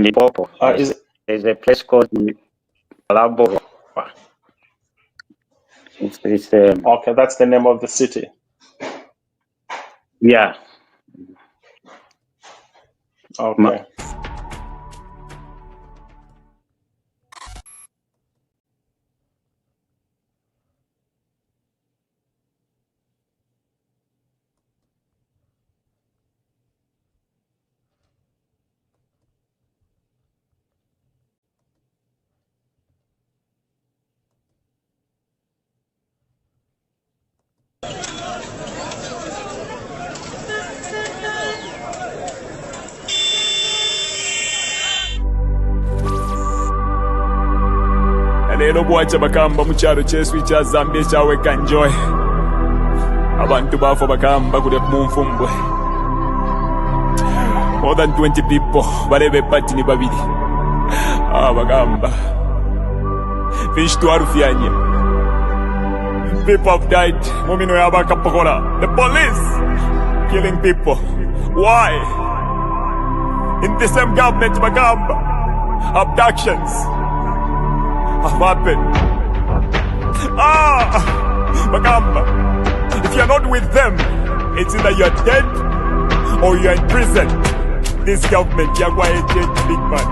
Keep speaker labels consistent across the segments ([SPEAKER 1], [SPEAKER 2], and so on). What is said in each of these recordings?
[SPEAKER 1] in Limpopo. There's a place called Malabo.
[SPEAKER 2] Okay, that's the name of the city.
[SPEAKER 1] Yeah.
[SPEAKER 2] Okay.
[SPEAKER 3] Lero bwacha bakamba mu kyalo ky'esu kya Zambia ekyaweka Enjoy. Abantu baafa bakamba kule mu nfumbwe. More than 20 people balebe pati ni babiri. Bagamba. Fish to arufyanye. People have died. Mumino yabakapokola. The police killing people. Why? In the same government bagamba. Abductions have happened. Magamba, if you're not with them, it's either you're dead or you're in prison. This government, you're going to change big man.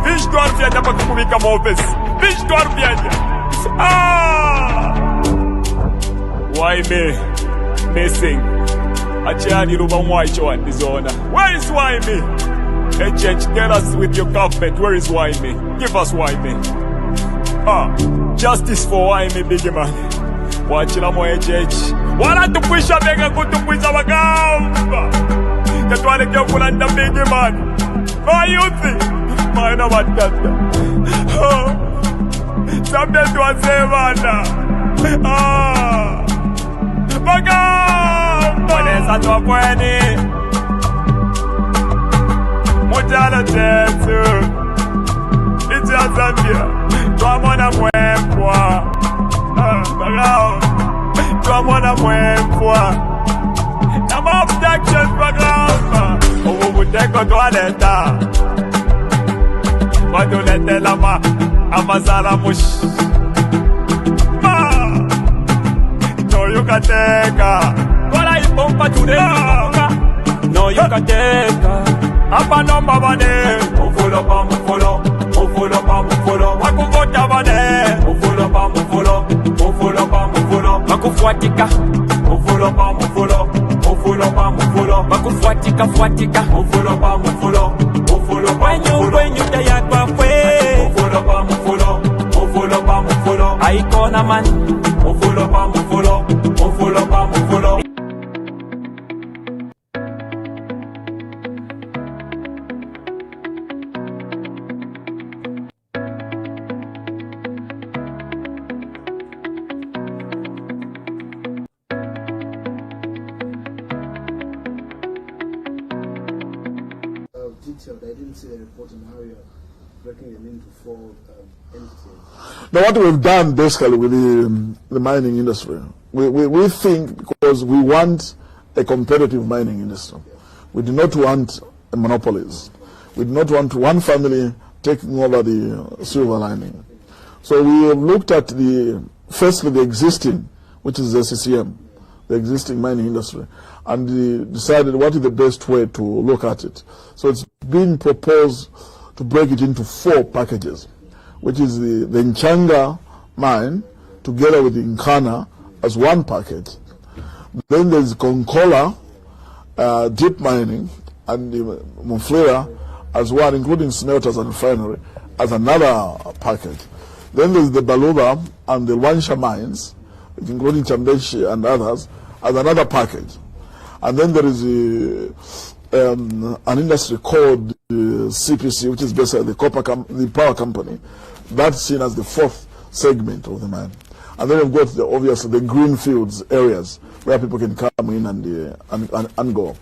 [SPEAKER 3] Fish to Arfianya Pakubika Mofis. Fish to Arfianya. Why me? Missing. Achani Ruba Mwaicho and Dizona. Where is why me? Agent, tell us with your government, where is why me? Give us why me. Justice for why me, big man. Wachila mo HH. Wala tupwisha bega kutupwisha wakamba. Katwale kya kulanda big man. My youth. Maina watata. Zambia tuwasevana. Wakamba. Mweneza tuwakweni. Mujala tetu. Iti ya Zambia. Tuamona mwempwa. Tuamona mwempwa. Nama abductions bagamba. Ubuteko tualeta. Watulete lama. Amazara mush. No you can take. Kola ipompa tudeka. No you can take. Apa nomba bane. Mufulo pa mufulo. Mufulo pa mufulo. Wakuvota bane. Mufulo pa mufulo. Mufulo pa mufulo. Wakufuatika. Mufulo pa mufulo. Mufulo pa mufulo. Wakufuatika fuatika. Mufulo pa mufulo. Mufulo pa mufulo. When you taya kwa fwe. Mufulo pa mufulo. Mufulo pa mufulo. Aikona man. Mufulo pa mufulo. Mufulo pa mufulo.
[SPEAKER 4] Detailed. I didn't see the report on how you're breaking them into 4 entities.
[SPEAKER 5] Now, what we've done basically with the mining industry, we think because we want a competitive mining industry. We do not want monopolies. We do not want one family taking over the silver lining. So we have looked at firstly the existing, which is the ZCCM, the existing mining industry, and decided what is the best way to look at it. So it's been proposed to break it into 4 packages, which is the Nchanga mine together with the Nkana as one package. Then there's Konkola deep mining and the Muflera as one, including smelters and refinery, as another package. Then there's the Baluba and the Wansha mines, including Chambeshi and others, as another package. And then there is an industry called CPC, which is basically the power company. That's seen as the 4th segment of the mine. And then you've got obviously the green fields areas where people can come in and go.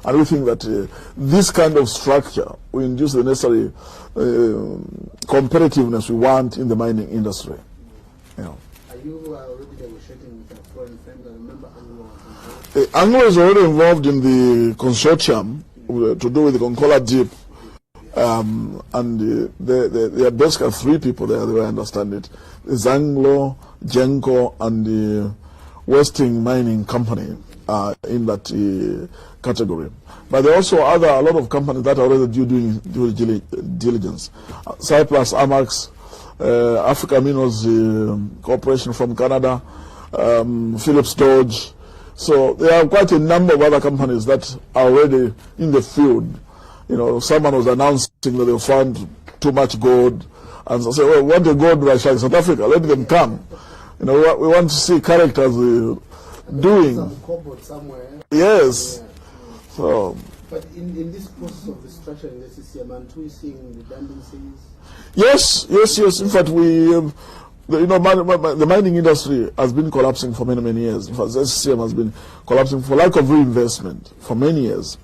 [SPEAKER 5] And we think that this kind of structure will induce the necessary competitiveness we want in the mining industry.
[SPEAKER 4] Are you already negotiating with a foreign friend? I remember
[SPEAKER 5] Anglo is already involved in the consortium to do with the Konkola Deep And there are basically three people there, the way I understand it. Zanglo, Genco, and the Westing Mining Company are in that category. But there are also a lot of companies that are already doing due diligence. Cyprus, Amax, Africa Minerals Corporation from Canada, Phillips Dodge. So there are quite a number of other companies that are already in the field. You know, someone was announcing that they found too much gold, and so say, well, we want the gold rush in South Africa, let them come. You know, we want to see characters doing.
[SPEAKER 4] Some cobalt somewhere.
[SPEAKER 5] Yes.
[SPEAKER 4] Yeah.
[SPEAKER 5] So.
[SPEAKER 4] But in this process of restructuring the CCM, aren't we seeing redundancies?
[SPEAKER 5] Yes. In fact, the mining industry has been collapsing for many years. In fact, the ZCCM has been collapsing for lack of reinvestment for many years,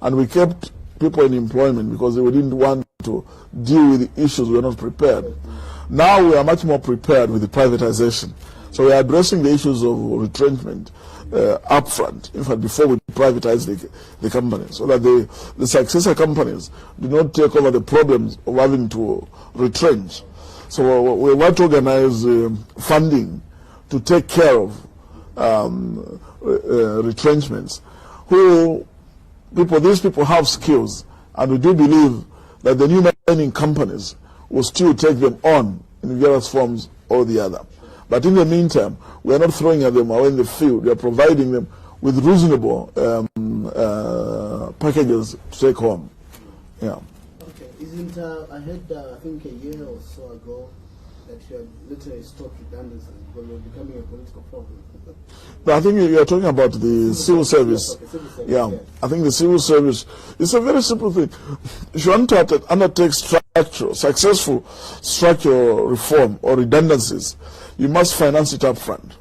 [SPEAKER 5] and we kept people in employment because we didn't want to deal with the issues. We were not prepared. Now we are much more prepared with the privatization. So we are addressing the issues of retrenchment upfront, in fact, before we privatize the company, so that the successor companies do not take over the problems of having to retrench. So we want to organize funding to take care of retrenchments. These people have skills, and we do believe that the new mining companies will still take them on in various forms or the other. But in the meantime, we are not throwing them away in the field. We are providing them with reasonable packages to take home. Yeah.
[SPEAKER 4] Okay. I heard, I think a year or so ago, that you had literally stopped redundancies because you're becoming a political problem.
[SPEAKER 5] No, I think you are talking about the civil service.
[SPEAKER 4] Okay, civil service.
[SPEAKER 5] Yeah, I think the civil service is a very simple thing. If you want to undertake successful structural reform or redundancies, you must finance it up front.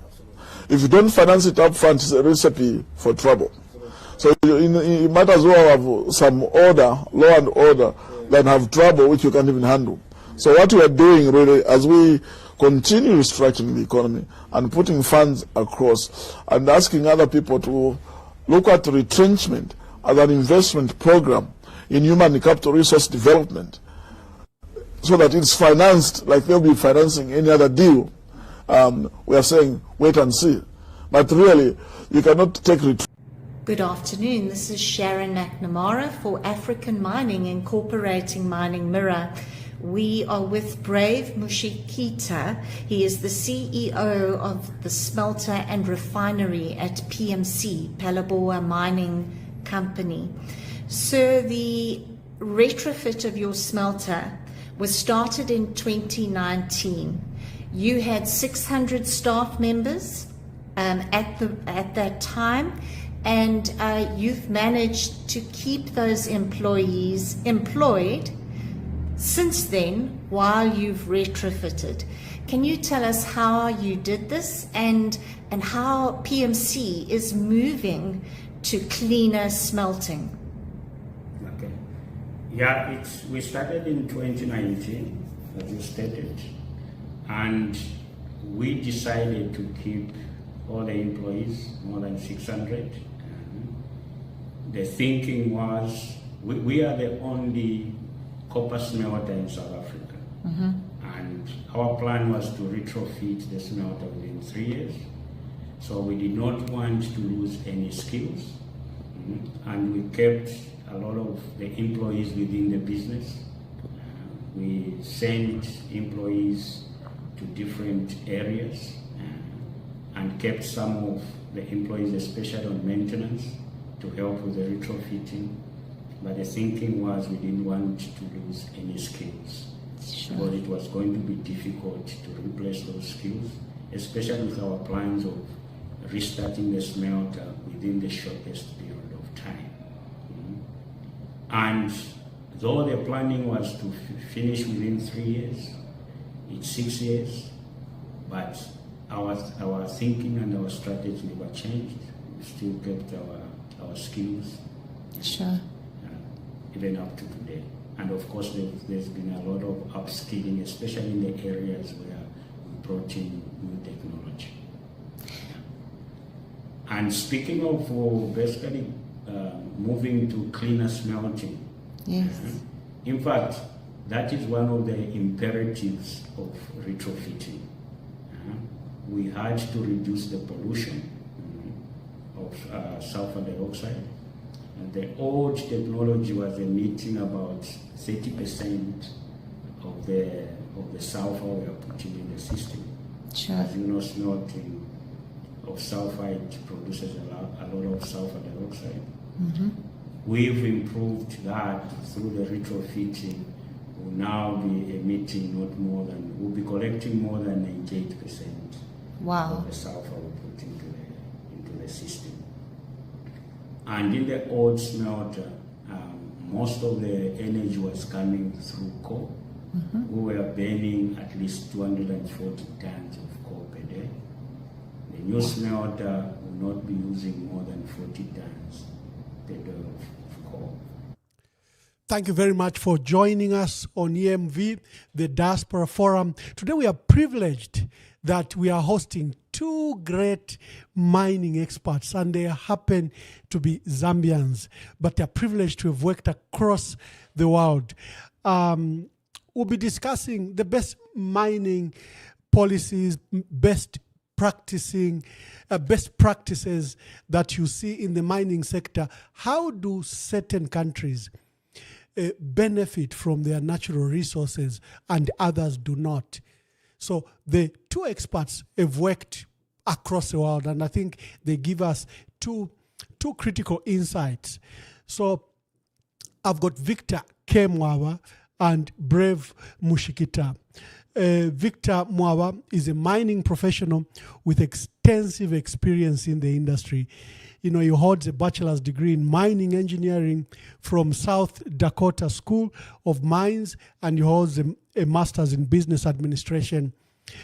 [SPEAKER 5] If you don't finance it up front, it's a recipe for trouble. So you might as well have some order, law and order, than have trouble which you can't even handle. So what we are doing really, as we continue restructuring the economy and putting funds across and asking other people to look at retrenchment as an investment program in human capital resource development, so that it's financed like they'll be financing any other deal. We are saying wait and see. But really, you cannot take retrenchment.
[SPEAKER 6] Good afternoon. This is Sharon McNamara for African Mining, Incorporating Mining Mirror. We are with Brave Mushikita. He is the CEO of the smelter and refinery at PMC, Phalaborwa Mining Company. Sir, the retrofit of your smelter was started in 2019. You had 600 staff members at that time, and you've managed to keep those employees employed since then while you've retrofitted. Can you tell us how you did this and how PMC is moving to cleaner smelting?
[SPEAKER 7] Okay. Yeah, we started in 2019, as you stated, and we decided to keep all the employees, more than 600. The thinking was we are the only copper smelter in South Africa. And our plan was to retrofit the smelter within 3 years. So we did not want to lose any skills. And we kept a lot of the employees within the business. We sent employees to different areas and kept some of the employees, especially on maintenance, to help with the retrofitting. But the thinking was we didn't want to lose any skills. Sure. Because it was going to be difficult to replace those skills, especially with our plans of restarting the smelter within the shortest period of time. And though the planning was to finish within 3 years, it's 6 years, but our thinking and our strategy were changed. We still kept our skills.
[SPEAKER 6] Sure.
[SPEAKER 7] Even up to today. And of course, there's been a lot of upskilling, especially in the areas where we brought in new technology. And speaking of basically moving to cleaner smelting,
[SPEAKER 6] yes.
[SPEAKER 7] In fact, that is one of the imperatives of retrofitting. We had to reduce the pollution of sulfur dioxide. And the old technology was emitting about 30% of the sulfur we are putting in the system.
[SPEAKER 6] Sure.
[SPEAKER 7] As you know, smelting of sulfur, it produces a lot of sulfur dioxide. We've improved that through the retrofitting. We'll now be emitting not more than, we'll be collecting more than 98%
[SPEAKER 6] Wow.
[SPEAKER 7] of the sulfur we put into the system. And in the old smelter, most of the energy was coming through coal. We were burning at least 240 tons of coal per day. The new smelter will not be using more than 40 tons per day of coal.
[SPEAKER 8] Thank you very much for joining us on EMV, the Diaspora Forum. Today we are privileged that we are hosting two great mining experts, and they happen to be Zambians, but they're privileged to have worked across the world. We'll be discussing the best mining policies, best practices that you see in the mining sector. How do certain countries benefit from their natural resources and others do not? So the two experts have worked across the world, and I think they give us two critical insights. So I've got Victor K. Mwaba and Brave Mushikita. Victor Mwaba is a mining professional with extensive experience in the industry. You know, he holds a bachelor's degree in mining engineering from South Dakota School of Mines, and he holds a master's in business administration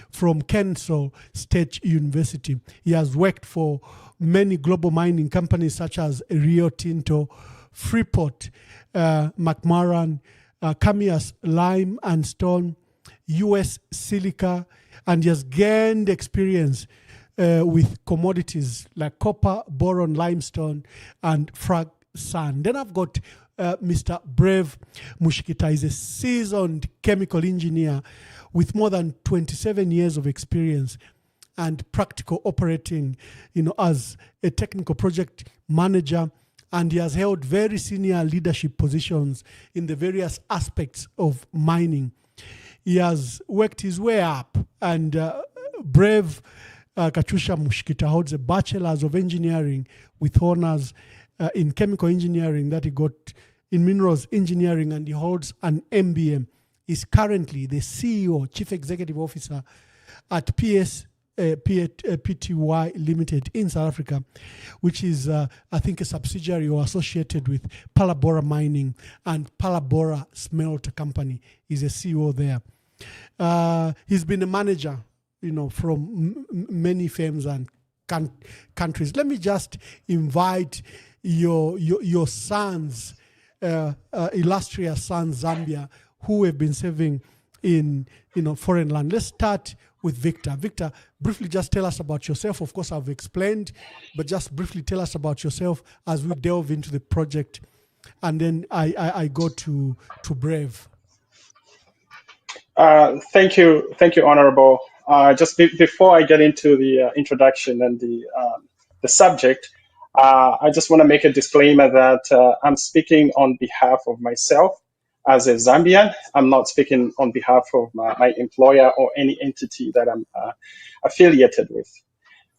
[SPEAKER 8] from Kennesaw State University. He has worked for many global mining companies such as Rio Tinto, Freeport, McMoran, Camias Lime and Stone, US Silica, and he has gained experience with commodities like copper, boron, limestone, and frag sand. Then I've got Mr. Brave Mushikita. He's a seasoned chemical engineer with more than 27 years of experience and practical operating, as a technical project manager, and he has held very senior leadership positions in the various aspects of mining. He has worked his way up, and Brave Kachusha Mushikita holds a bachelor's of engineering with honors in chemical engineering that he got in minerals engineering, and he holds an MBA. He's currently the CEO, Chief Executive Officer at PTY Limited in South Africa, which is, I think, a subsidiary or associated with Palabora Mining and Palabora Smelter Company. He's a CEO there. He's been a manager, from many firms and countries. Let me just invite your sons, illustrious sons, Zambia, who have been serving in foreign land. Let's start with Victor. Victor, briefly just tell us about yourself. Of course, I've explained, but just briefly tell us about yourself as we delve into the project, and then I go to Brave.
[SPEAKER 2] Thank you, Honorable. Just before I get into the introduction and the subject, I just want to make a disclaimer that I'm speaking on behalf of myself as a Zambian. I'm not speaking on behalf of my employer or any entity that I'm affiliated with.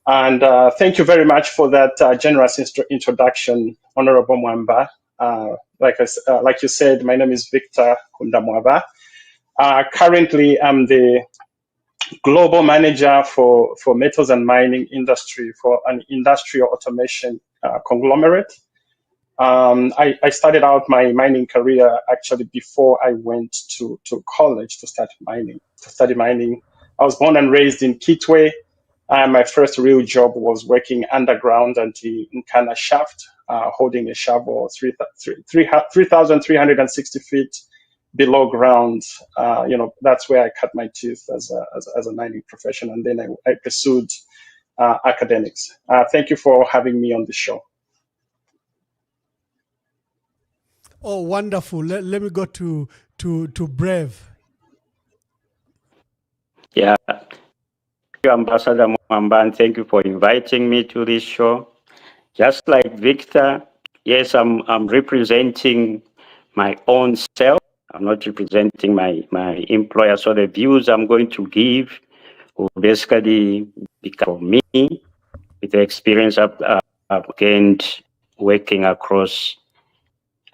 [SPEAKER 2] And thank you very much for that generous introduction, Honorable Mwamba. Like you said, my name is Victor Kunda Mwaba. Currently, I'm the global manager for metals and mining industry for an industrial automation conglomerate. I started out my mining career actually before I went to college to study mining. I was born and raised in Kitwe. My first real job was working underground at the Nkana shaft, holding a shovel 3,360 feet below ground. That's where I cut my teeth as a mining profession, and then I pursued academics. Thank you for having me on the show.
[SPEAKER 8] Oh, wonderful. Let me go to Brave.
[SPEAKER 1] Yeah. Thank you, Ambassador Mwaba, and thank you for inviting me to this show. Just like Victor, yes, I'm representing my own self. I'm not representing my employer. So the views I'm going to give will basically become me with the experience I've gained working across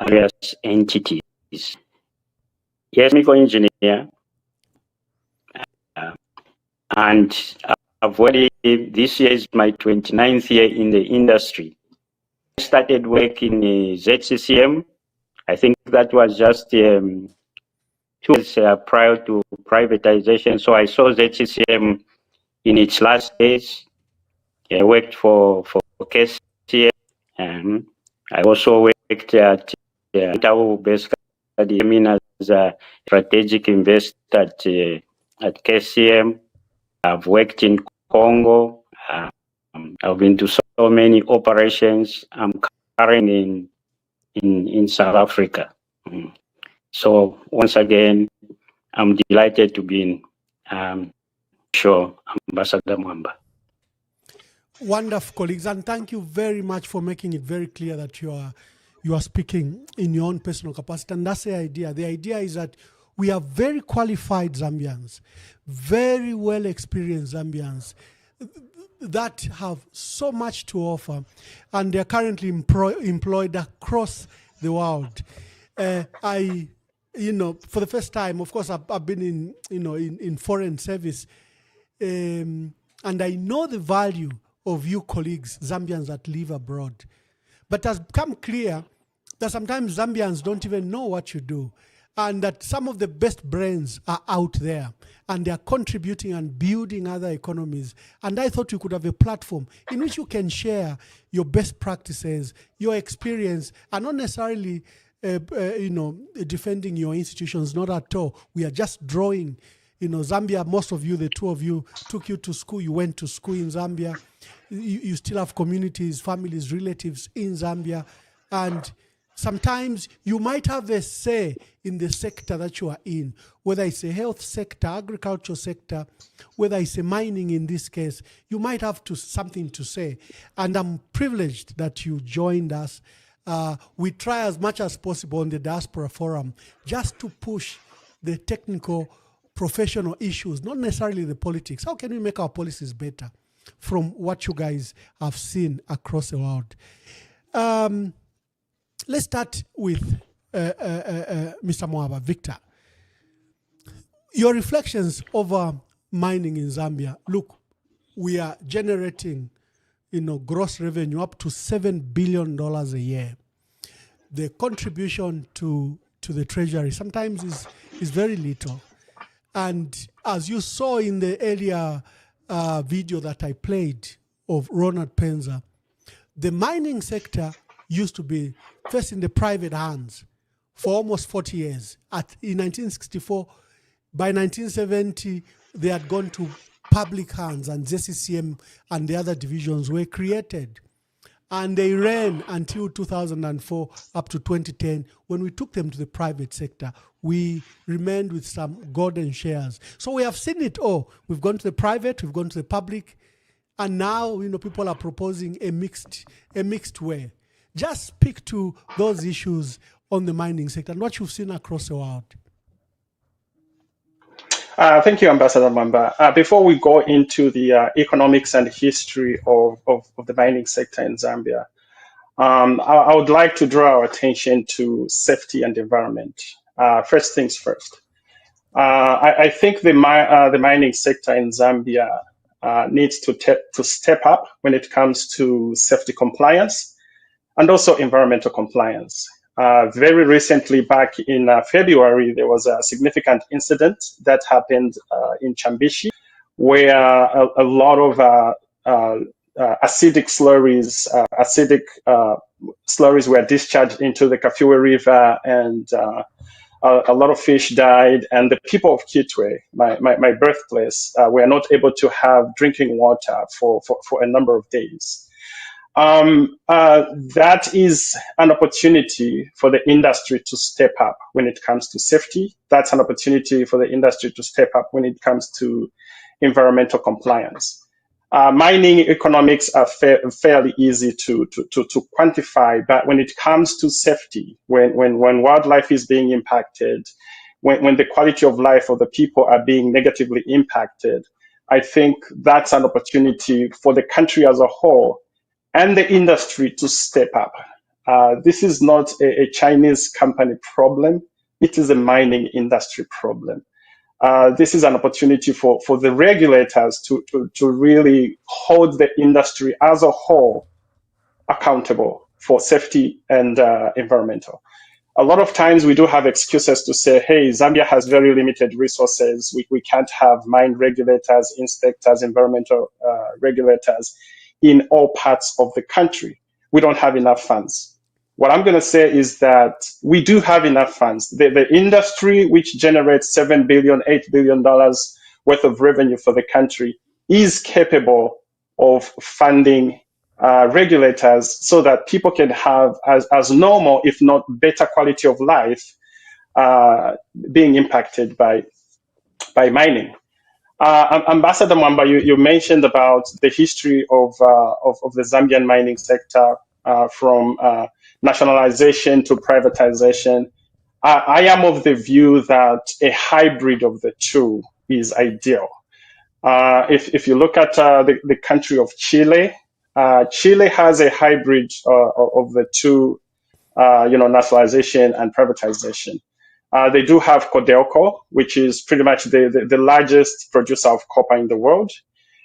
[SPEAKER 1] various entities. Yes, I'm an engineer, and I've already, this year is my 29th year in the industry. I started working in ZCCM. I think that was just 2 years prior to privatization. So I saw ZCCM in its last days. I worked for KCM. I also worked at basically as a strategic investor at KCM. I've worked in Congo. I've been to so many operations. I'm currently in South Africa. So once again, I'm delighted to be in show, Ambassador Mwaba.
[SPEAKER 8] Wonderful, colleagues, and thank you very much for making it very clear that you are speaking in your own personal capacity, and that's the idea. The idea is that we are very qualified Zambians, very well experienced Zambians that have so much to offer, and they're currently employed across the world. For the first time, of course, I've been in foreign service, and I know the value of you colleagues, Zambians that live abroad. But it has become clear that sometimes Zambians don't even know what you do, and that some of the best brains are out there, and they are contributing and building other economies. And I thought you could have a platform in which you can share your best practices, your experience, and not necessarily defending your institutions, not at all. We are just drawing. Zambia, most of you, the two of you, took you to school. You went to school in Zambia. You still have communities, families, relatives in Zambia. And sometimes you might have a say in the sector that you are in, whether it's a health sector, agriculture sector, whether it's a mining in this case. You might have something to say. And I'm privileged that you joined us. We try as much as possible on the Diaspora Forum just to push the technical, professional issues, not necessarily the politics. How can we make our policies better from what you guys have seen across the world? Let's start with Mr. Mwaba. Victor, your reflections over mining in Zambia. Look, we are generating gross revenue up to $7 billion a year. The contribution to the treasury sometimes is very little. And as you saw in the earlier video that I played of Ronald Penza, the mining sector used to be first in the private hands for almost 40 years. In 1964, by 1970, they had gone to public hands, and ZCCM and the other divisions were created. And they ran until 2004 up to 2010. When we took them to the private sector, we remained with some golden shares. So we have seen it all. We've gone to the private, we've gone to the public, and now people are proposing a mixed way. Just speak to those issues on the mining sector and what you've seen across the world.
[SPEAKER 2] Thank you, Ambassador Mwaba. Before we go into the economics and history of the mining sector in Zambia, I would like to draw our attention to safety and environment. First things first. I think the mining sector in Zambia needs to step up when it comes to safety compliance and also environmental compliance. Very recently, back in February, there was a significant incident that happened in Chambishi, where a lot of acidic slurries were discharged into the Kafue River, and a lot of fish died. And the people of Kitwe, my birthplace, were not able to have drinking water for a number of days. That is an opportunity for the industry to step up when it comes to safety. That's an opportunity for the industry to step up when it comes to environmental compliance. Mining economics are fairly easy to quantify, but when it comes to safety, when wildlife is being impacted, when the quality of life of the people are being negatively impacted, I think that's an opportunity for the country as a whole and the industry to step up. This is not a Chinese company problem. It is a mining industry problem. This is an opportunity for the regulators to really hold the industry as a whole accountable for safety and environmental. A lot of times we do have excuses to say, hey, Zambia has very limited resources. We can't have mine regulators, inspectors, environmental regulators in all parts of the country. We don't have enough funds. What I'm going to say is that we do have enough funds. The industry, which generates $7 billion, $8 billion worth of revenue for the country, is capable of funding regulators so that people can have as normal, if not better quality of life being impacted by mining. Ambassador Mwaba, you mentioned about the history of the Zambian mining sector from nationalization to privatization. I am of the view that a hybrid of the two is ideal. If you look at the country of Chile, Chile has a hybrid of the two, nationalization and privatization. They do have Codelco, which is pretty much the largest producer of copper in the world.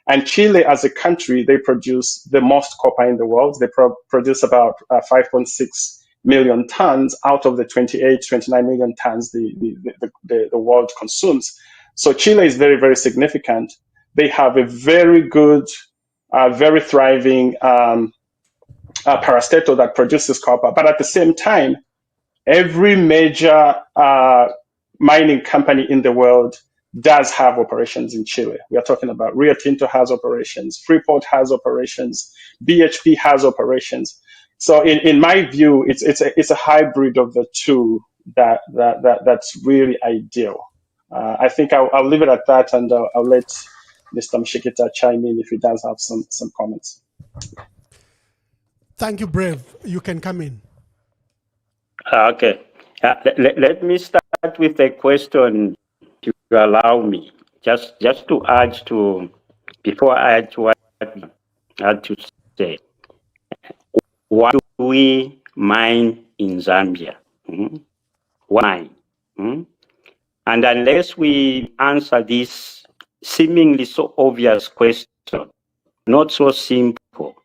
[SPEAKER 2] And Chile, as a country, they produce the most copper in the world. They produce about 5.6 million tons out of the 29 million tons the world consumes. So Chile is very, very significant. They have a very good, very thriving parastatal that produces copper. But at the same time, every major mining company in the world does have operations in Chile. We are talking about Rio Tinto has operations, Freeport has operations, BHP has operations. So in my view, it's a hybrid of the two that's really ideal. I think I'll leave it at that, and I'll let Mr. Mushikita chime in if he does have some comments.
[SPEAKER 8] Thank you, Brave. You can come in.
[SPEAKER 1] Okay. Let me start with a question, if you allow me, just to add to, before I add to what I had to say. Why do we mine in Zambia? Why? And unless we answer this seemingly so obvious question, not so simple,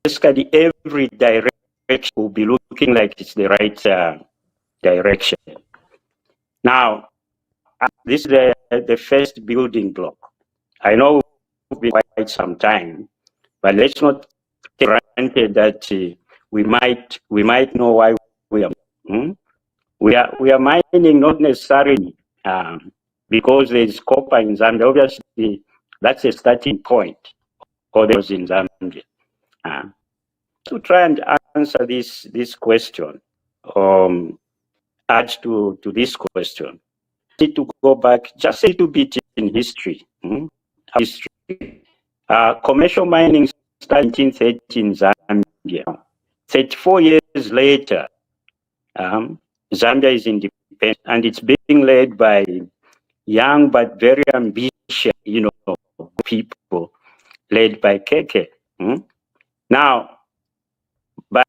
[SPEAKER 1] basically every direction will be looking like it's the right direction. Now, this is the first building block. I know we've been quite some time, but let's not take granted that we might know why we are. We are mining not necessarily because there is copper in Zambia. Obviously, that's a starting point. Or there was in Zambia. To try and answer this question, add to this question, I need to go back just a little bit in history. Commercial mining started in 1930 in Zambia. 34 years later, Zambia is independent, and it's being led by young but very ambitious, people led by Keke. Now, by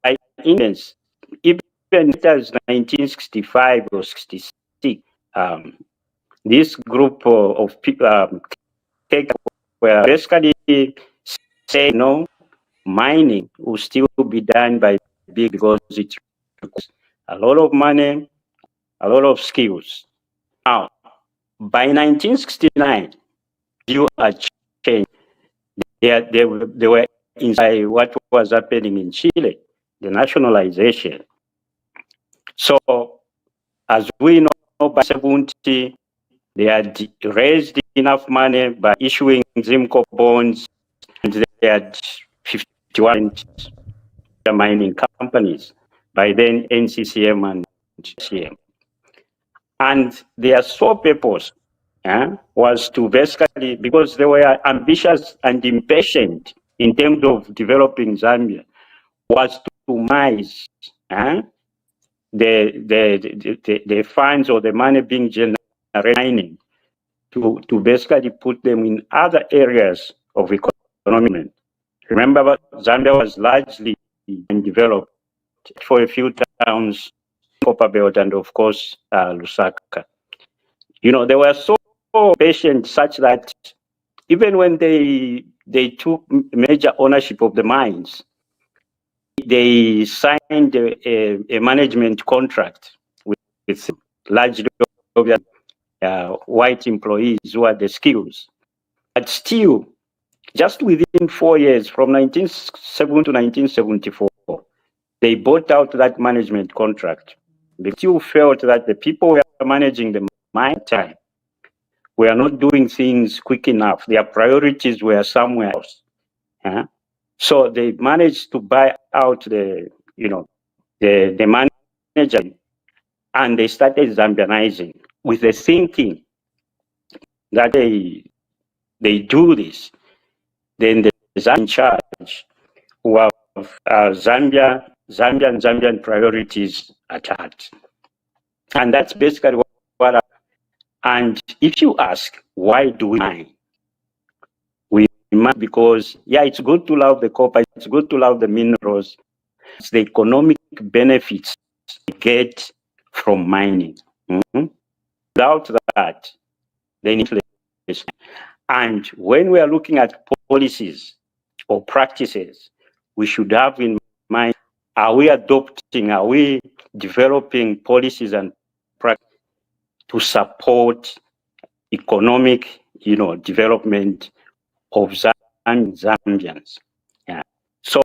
[SPEAKER 1] instance, even as 1965 or 66, this group of people were basically saying, no, mining will still be done by big because it requires a lot of money, a lot of skills. Now, by 1969, you are changed. They were inside what was happening in Chile, the nationalization. So, as we know, by 70, they had raised enough money by issuing ZIMCO bonds, and they had mining companies, by then NCCM and ZCCM. And their sole purpose was to basically, because they were ambitious and impatient in terms of developing Zambia, was to minimize the funds or the money being generated to basically put them in other areas of economy. Remember, Zambia was largely developed for a few towns, Copperbelt and of course Lusaka. You know, they were so patient such that even when they took major ownership of the mines, they signed a management contract with largely white employees who had the skills. But still, just within 4 years, from 1970 to 1974, they bought out that management contract. They still felt that the people who were managing the mine time were not doing things quick enough. Their priorities were somewhere else. So they managed to buy out the manager, and they started Zambianizing with the thinking that they do this, then the Zambian in charge who have Zambian priorities at heart. And that's basically what and if you ask, why do we mine? We mine because, yeah, it's good to love the copper, it's good to love the minerals. It's the economic benefits we get from mining. Without that, they need to. And when we are looking at policies or practices, we should have in mind, are we developing policies and practices to support economic, development of Zambians? Yeah. So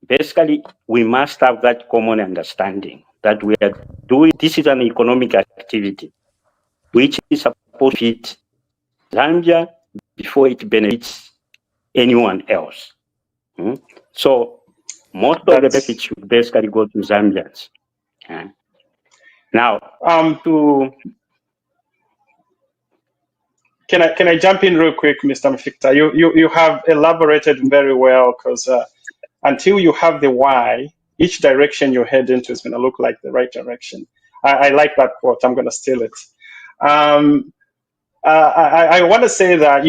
[SPEAKER 1] basically, we must have that common understanding that we are doing, this is an economic activity which is supposed to fit Zambia before it benefits anyone else. So most of the benefits should basically go to Zambians. Now,
[SPEAKER 2] Can I jump in real quick, Mr. Mushikita? You have elaborated very well, because until you have the why, each direction you head into is going to look like the right direction. I like that quote. I'm going to steal it. I want to say that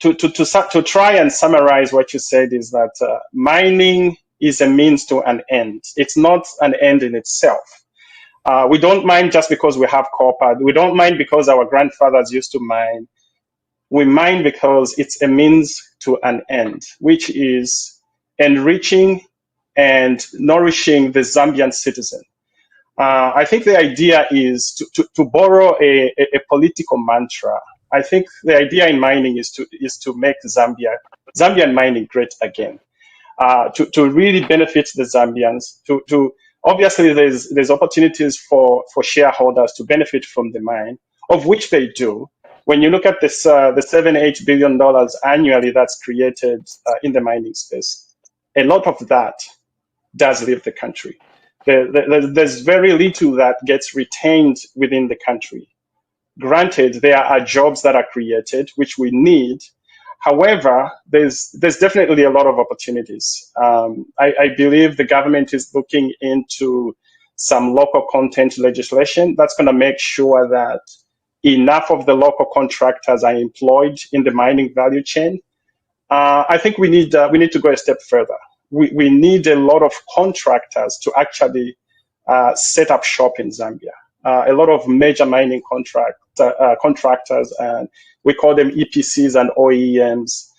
[SPEAKER 2] to try and summarize what you said is that mining is a means to an end. It's not an end in itself. We don't mine just because we have copper. We don't mine because our grandfathers used to mine. We mine because it's a means to an end, which is enriching and nourishing the Zambian citizen. I think the idea is to borrow a political mantra. I think the idea in mining is to make Zambian mining great again, to really benefit the Zambians. Obviously there's opportunities for shareholders to benefit from the mine, of which they do. When you look at this, the $7-8 billion annually that's created in the mining space, a lot of that does leave the country. There's very little that gets retained within the country. Granted, there are jobs that are created, which we need. However, there's definitely a lot of opportunities. I believe the government is looking into some local content legislation that's going to make sure that enough of the local contractors are employed in the mining value chain. I think we need to go a step further. We need a lot of contractors to actually set up shop in Zambia. A lot of major mining contractors, and we call them EPCs and OEMs.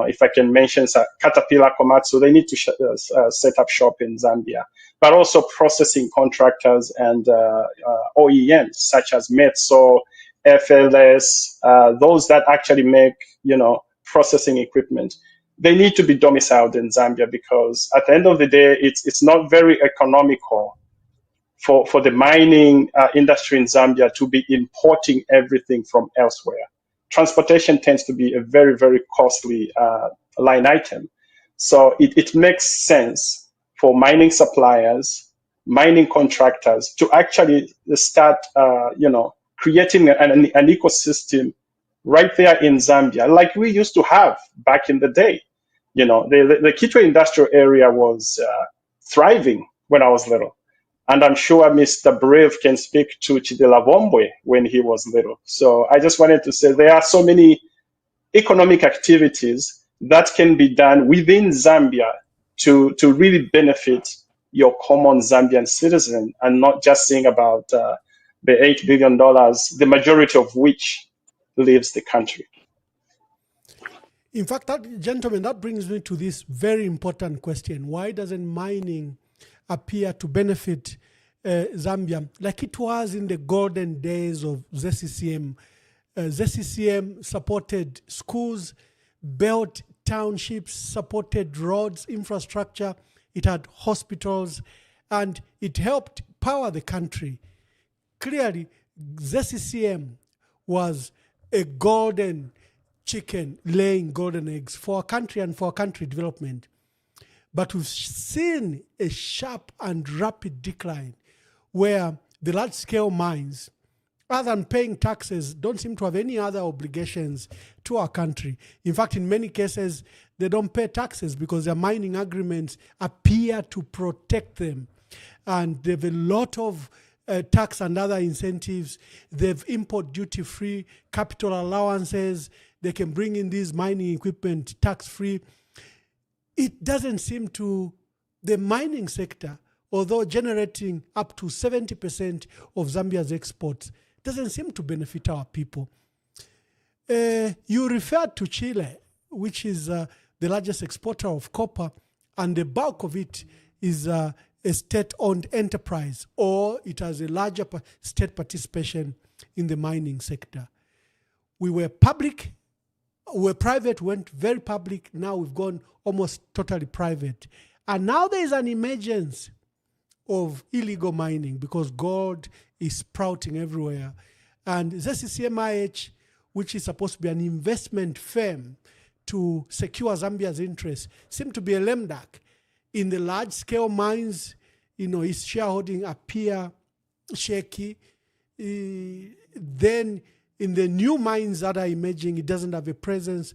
[SPEAKER 2] If I can mention Caterpillar, Komatsu, they need to set up shop in Zambia. But also processing contractors and OEMs such as Metso, FLS, those that actually make processing equipment. They need to be domiciled in Zambia, because at the end of the day, it's not very economical for the mining industry in Zambia to be importing everything from elsewhere. Transportation tends to be a very, very costly line item. So it makes sense for mining suppliers, mining contractors to actually start, creating an ecosystem right there in Zambia, like we used to have back in the day. The Kitwe industrial area was thriving when I was little. And I'm sure Mr. Brave can speak to Chidelabombwe when he was little. So I just wanted to say there are so many economic activities that can be done within Zambia to really benefit your common Zambian citizen, and not just saying about the $8 billion, the majority of which leaves the country.
[SPEAKER 8] In fact, gentlemen, that brings me to this very important question. Why doesn't mining appear to benefit Zambia like it was in the golden days of ZCCM? ZCCM supported schools, built townships, supported roads, infrastructure. It had hospitals, and it helped power the country. Clearly, ZCCM was a golden chicken laying golden eggs for a country and for country development. But we've seen a sharp and rapid decline where the large-scale mines, other than paying taxes, don't seem to have any other obligations to our country. In fact, in many cases, they don't pay taxes because their mining agreements appear to protect them. And they have a lot of tax and other incentives. They've import duty-free, capital allowances. They can bring in these mining equipment tax-free. It doesn't seem to, the mining sector, although generating up to 70% of Zambia's exports, doesn't seem to benefit our people. You referred to Chile, which is the largest exporter of copper, and the bulk of it is a state-owned enterprise, or it has a larger state participation in the mining sector. We were public, we were private, went very public, now we've gone almost totally private. And now there is an emergence of illegal mining because gold is sprouting everywhere. And ZCCM-IH, which is supposed to be an investment firm to secure Zambia's interests, seem to be a lame duck. In the large-scale mines, its shareholding appear shaky. Then in the new mines that are emerging, it doesn't have a presence.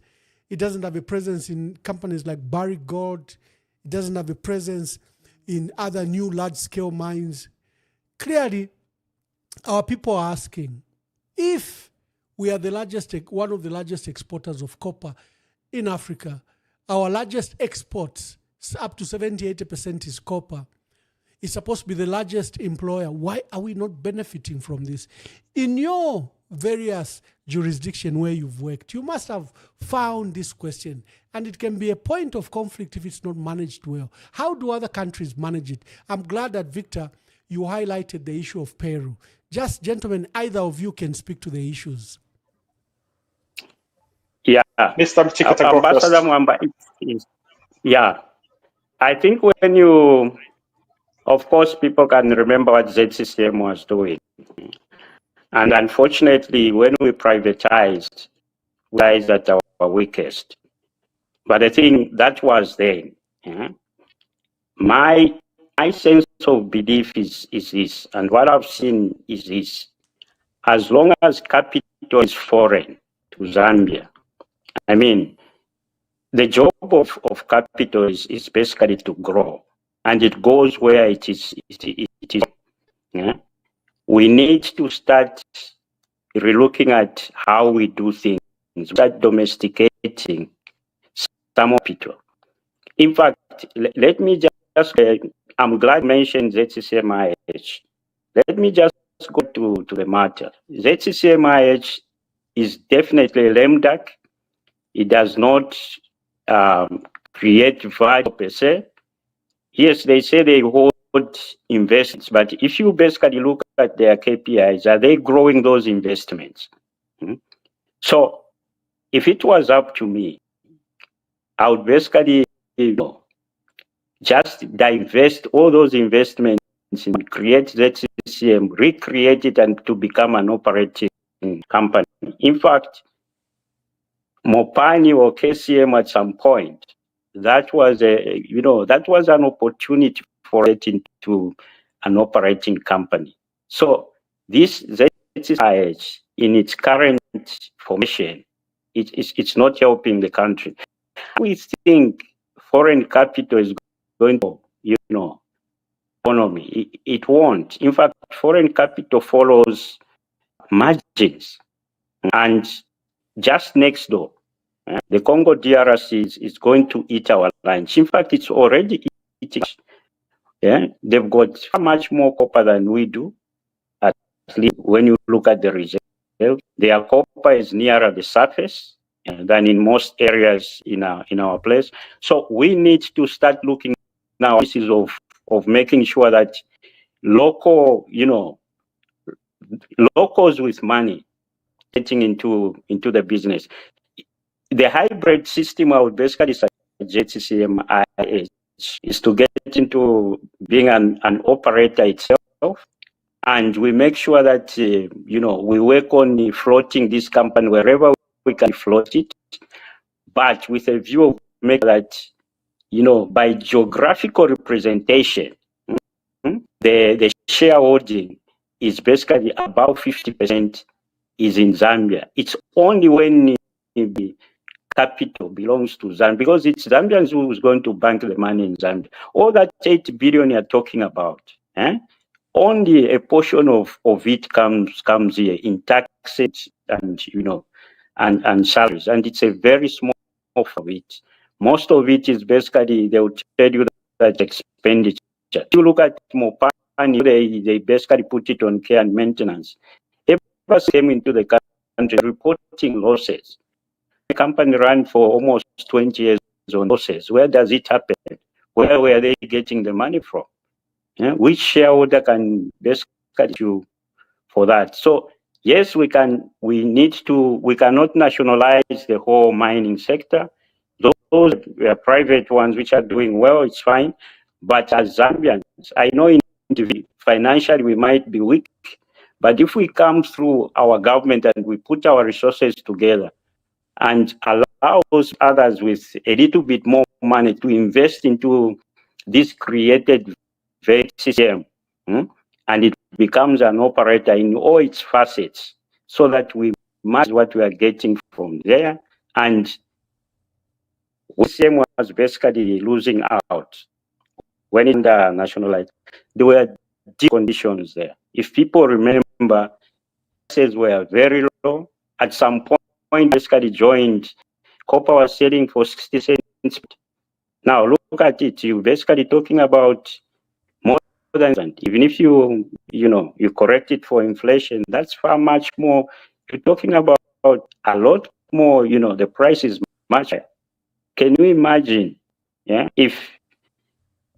[SPEAKER 8] It doesn't have a presence in companies like Barrick Gold. It doesn't have a presence in other new large-scale mines. Clearly, our people are asking, if we are one of the largest exporters of copper in Africa, our largest exports, up to 70-80% is copper, it's supposed to be the largest employer. Why are we not benefiting from this? In your various jurisdictions where you've worked, you must have found this question, and it can be a point of conflict if it's not managed well. How do other countries manage it? I'm glad that, Victor, you highlighted the issue of Peru. Just, gentlemen, either of you can speak to the issues.
[SPEAKER 1] Yeah.
[SPEAKER 2] Mr. Mushikita,
[SPEAKER 1] Ambassador Mwaba, yeah. I think when you, of course, people can remember what ZCCM was doing. And unfortunately, when we privatized, we realized at our weakest. But I think that was then. Yeah? My sense of belief is this, and what I've seen is this. As long as capital is foreign to Zambia, I mean, the job of capital is basically to grow, and it goes where it is. Yeah? We need to start relooking at how we do things, start domesticating some capital. In fact, let me just I'm glad you mentioned ZCCM-IH. Let me just go to the matter. ZCCM-IH is definitely a lame duck. It does not create value per se. Yes, they say they hold investments, but if you basically look at their KPIs, are they growing those investments? So if it was up to me, I would basically just divest all those investments and create ZCCM, recreate it, and to become an operating company. In fact, Mopani or KCM at some point that was an opportunity for it into an operating company. So this ZCCM-IH in its current formation, it's not helping the country. We think foreign capital is going to, economy. It won't. In fact, foreign capital follows margins. And just next door, the Congo DRC is going to eat our lunch. In fact, it's already eating. Yeah, they've got much more copper than we do. At least when you look at the reserve, their copper is nearer the surface than in most areas in our place. So we need to start looking now of making sure that locals with money getting into the business. The hybrid system I would basically suggest ZCCM-IH is to get into being an operator itself, and we make sure that we work on floating this company wherever we can float it, but with a view of make that by geographical representation, the shareholding is basically about 50% is in Zambia. It's only when the capital belongs to Zambia, because it's Zambians who is going to bank the money in Zambia. All that 8 billion you're talking about, only a portion of it comes here in taxes and and salaries, and it's a very small of it. Most of it is basically, they will tell you that expenditure. If you look at Mopani, they basically put it on care and maintenance. Ever came into the country reporting losses. The company ran for almost 20 years on losses. Where does it happen? Where were they getting the money from? Which shareholder can basically you for that? So yes, we cannot nationalize the whole mining sector. Those private ones which are doing well, it's fine. But as Zambians, I know financially we might be weak, but if we come through our government and we put our resources together and allow those others with a little bit more money to invest into this created ZCCM, and it becomes an operator in all its facets, so that we match what we are getting from there. And ZCCM was basically losing out when in the nationalized. There were deep conditions there. If people remember, prices were very low. At some point, basically joined, copper was selling for 60 cents. Now look at it. You're basically talking about more than, even if you correct it for inflation, that's far much more. You're talking about a lot more. The price is much higher. Can you imagine? Yeah, if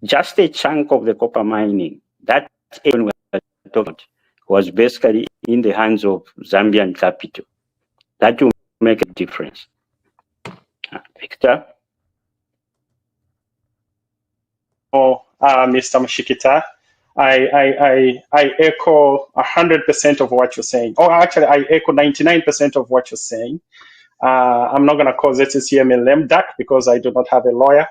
[SPEAKER 1] just a chunk of the copper mining that we are talking about was basically in the hands of Zambian capital, that will make a difference. Victor?
[SPEAKER 2] Mr. Mushikita, I echo 100% of what you're saying. Or actually, I echo 99% of what you're saying. I'm not going to call ZCCM a lame duck because I do not have a lawyer.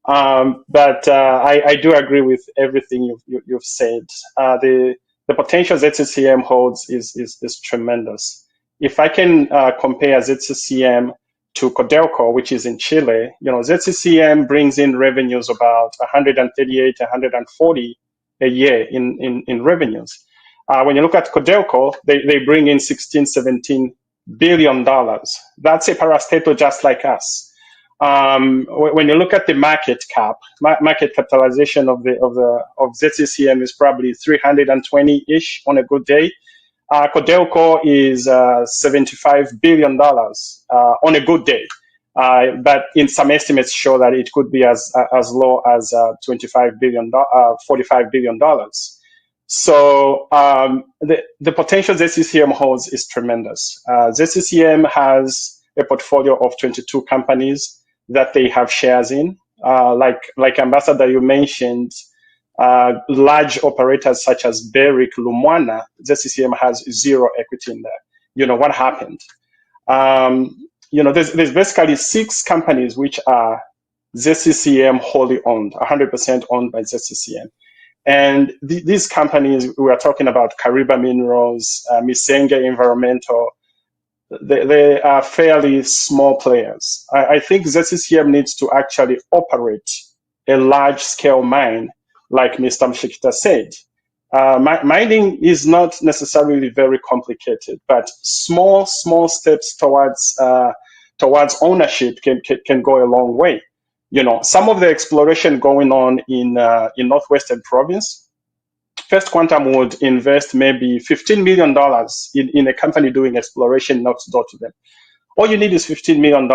[SPEAKER 2] But I do agree with everything you've said. The potential ZCCM holds is tremendous. If I can compare ZCCM to Codelco, which is in Chile, ZCCM brings in revenues about 138, 140 a year in revenues. When you look at Codelco, they bring in 16, 17 billion dollars. That's a parastatal just like us. When you look at the market capitalization of ZCCM is probably 320-ish on a good day. Codelco is $75 billion on a good day, but in some estimates show that it could be as low as $45 billion, $45 billion. So the potential ZCCM holds is tremendous. ZCCM has a portfolio of 22 companies that they have shares in. Like Ambassador, you mentioned, large operators such as Barrick, Lumwana, ZCCM has zero equity in there. What happened? There's basically 6 companies which are ZCCM wholly owned, 100% owned by ZCCM. And these companies, we are talking about Kariba Minerals, Misenge Environmental, they are fairly small players. I think ZCCM needs to actually operate a large-scale mine, like Mr. Mushikita said. Mining is not necessarily very complicated, but small steps towards ownership can go a long way. You know, some of the exploration going on in Northwestern Province, First Quantum would invest maybe $15 million in a company doing exploration next door to them. All you need is $15 million,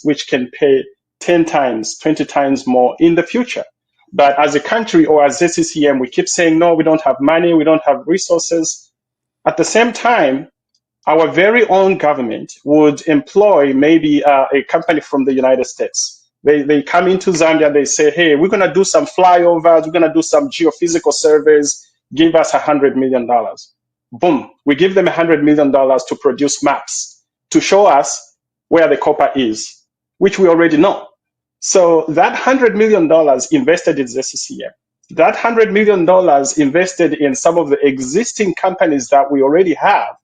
[SPEAKER 2] which can pay 10 times, 20 times more in the future. But as a country or as ZCCM, we keep saying, no, we don't have money, we don't have resources. At the same time, our very own government would employ maybe a company from the United States. They come into Zambia, they say, hey, we're going to do some flyovers, we're going to do some geophysical surveys, give us $100 million. Boom, we give them $100 million to produce maps to show us where the copper is, which we already know. So that $100 million invested in ZCCM, that $100 million invested in some of the existing companies that we already have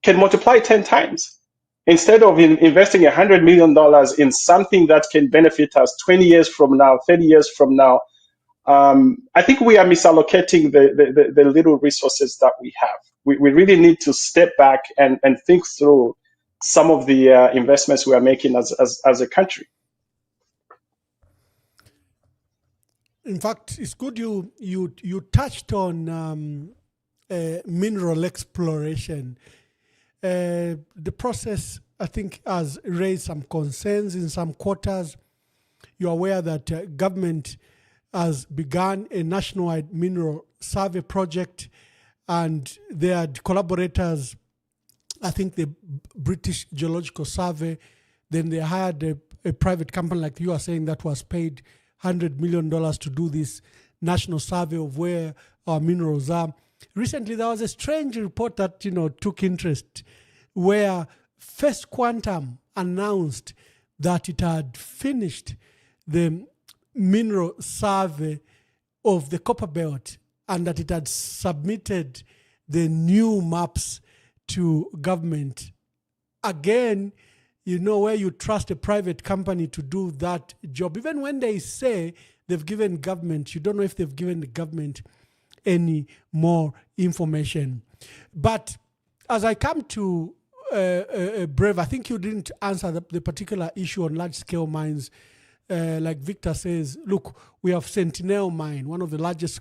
[SPEAKER 2] can multiply 10 times. Instead of investing $100 million in something that can benefit us 20 years from now, 30 years from now, I think we are misallocating the little resources that we have. We really need to step back and think through some of the investments we are making as a country.
[SPEAKER 8] In fact, it's good you touched on mineral exploration. The process, I think, has raised some concerns in some quarters. You're aware that government has begun a nationwide mineral survey project, and they had collaborators, I think the British Geological Survey. Then they hired a private company, like you are saying, that was paid $100 million to do this national survey of where our minerals are. Recently, there was a strange report that took interest, where First Quantum announced that it had finished the mineral survey of the copper belt and that it had submitted the new maps to government. Again, where you trust a private company to do that job, even when they say they've given government, you don't know if they've given the government any more information. But as I come to Brave, I think you didn't answer the particular issue on large-scale mines. Like Victor says, look, we have Sentinel mine, one of the largest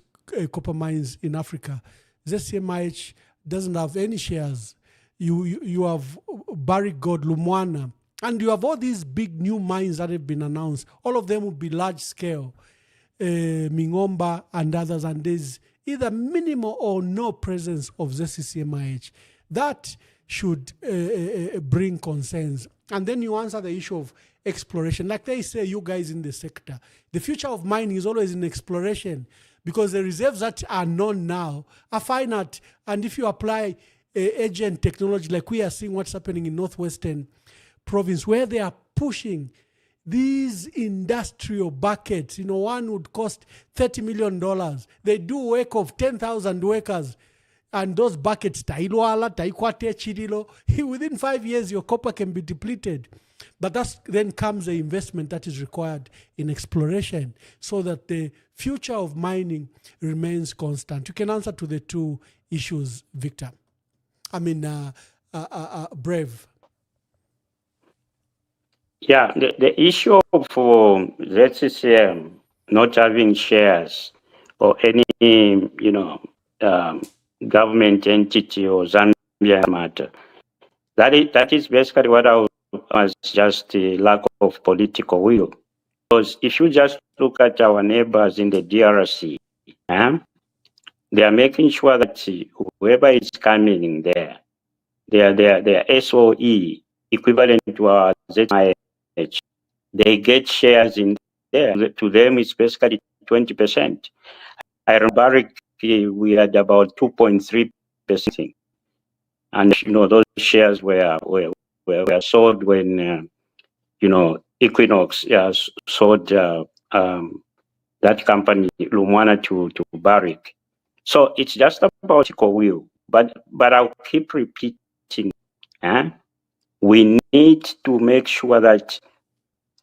[SPEAKER 8] copper mines in Africa. ZCCM-IH doesn't have any shares. You have Barrick Gold, Lumwana, and you have all these big new mines that have been announced. All of them would be large-scale, Mingomba and others, and there's either minimal or no presence of ZCCM-IH. That should bring concerns. And then you answer the issue of exploration. Like they say, you guys in the sector, the future of mining is always in exploration, because the reserves that are known now are finite. And if you apply agent technology, like we are seeing what's happening in Northwestern Province, where they are pushing these industrial buckets, one would cost $30 million. They do work of 10,000 workers. And those buckets, within 5 years, your copper can be depleted. But then comes the investment that is required in exploration so that the future of mining remains constant. You can answer to the two issues, Victor. Brave.
[SPEAKER 1] Yeah, the issue for ZCCM not having shares or any, government entity or Zambian matter, that is basically what I was just a lack of political will. Because if you just look at our neighbors in the DRC, they are making sure that whoever is coming there, their SOE equivalent to our ZCCM-IH, they get shares in there. To them, it's basically 20%. I remember Barrick, we had about 2.3%. And those shares were sold when Equinox sold that company, Lumwana, to Barrick. So it's just about political will. But I'll keep repeating, we need to make sure that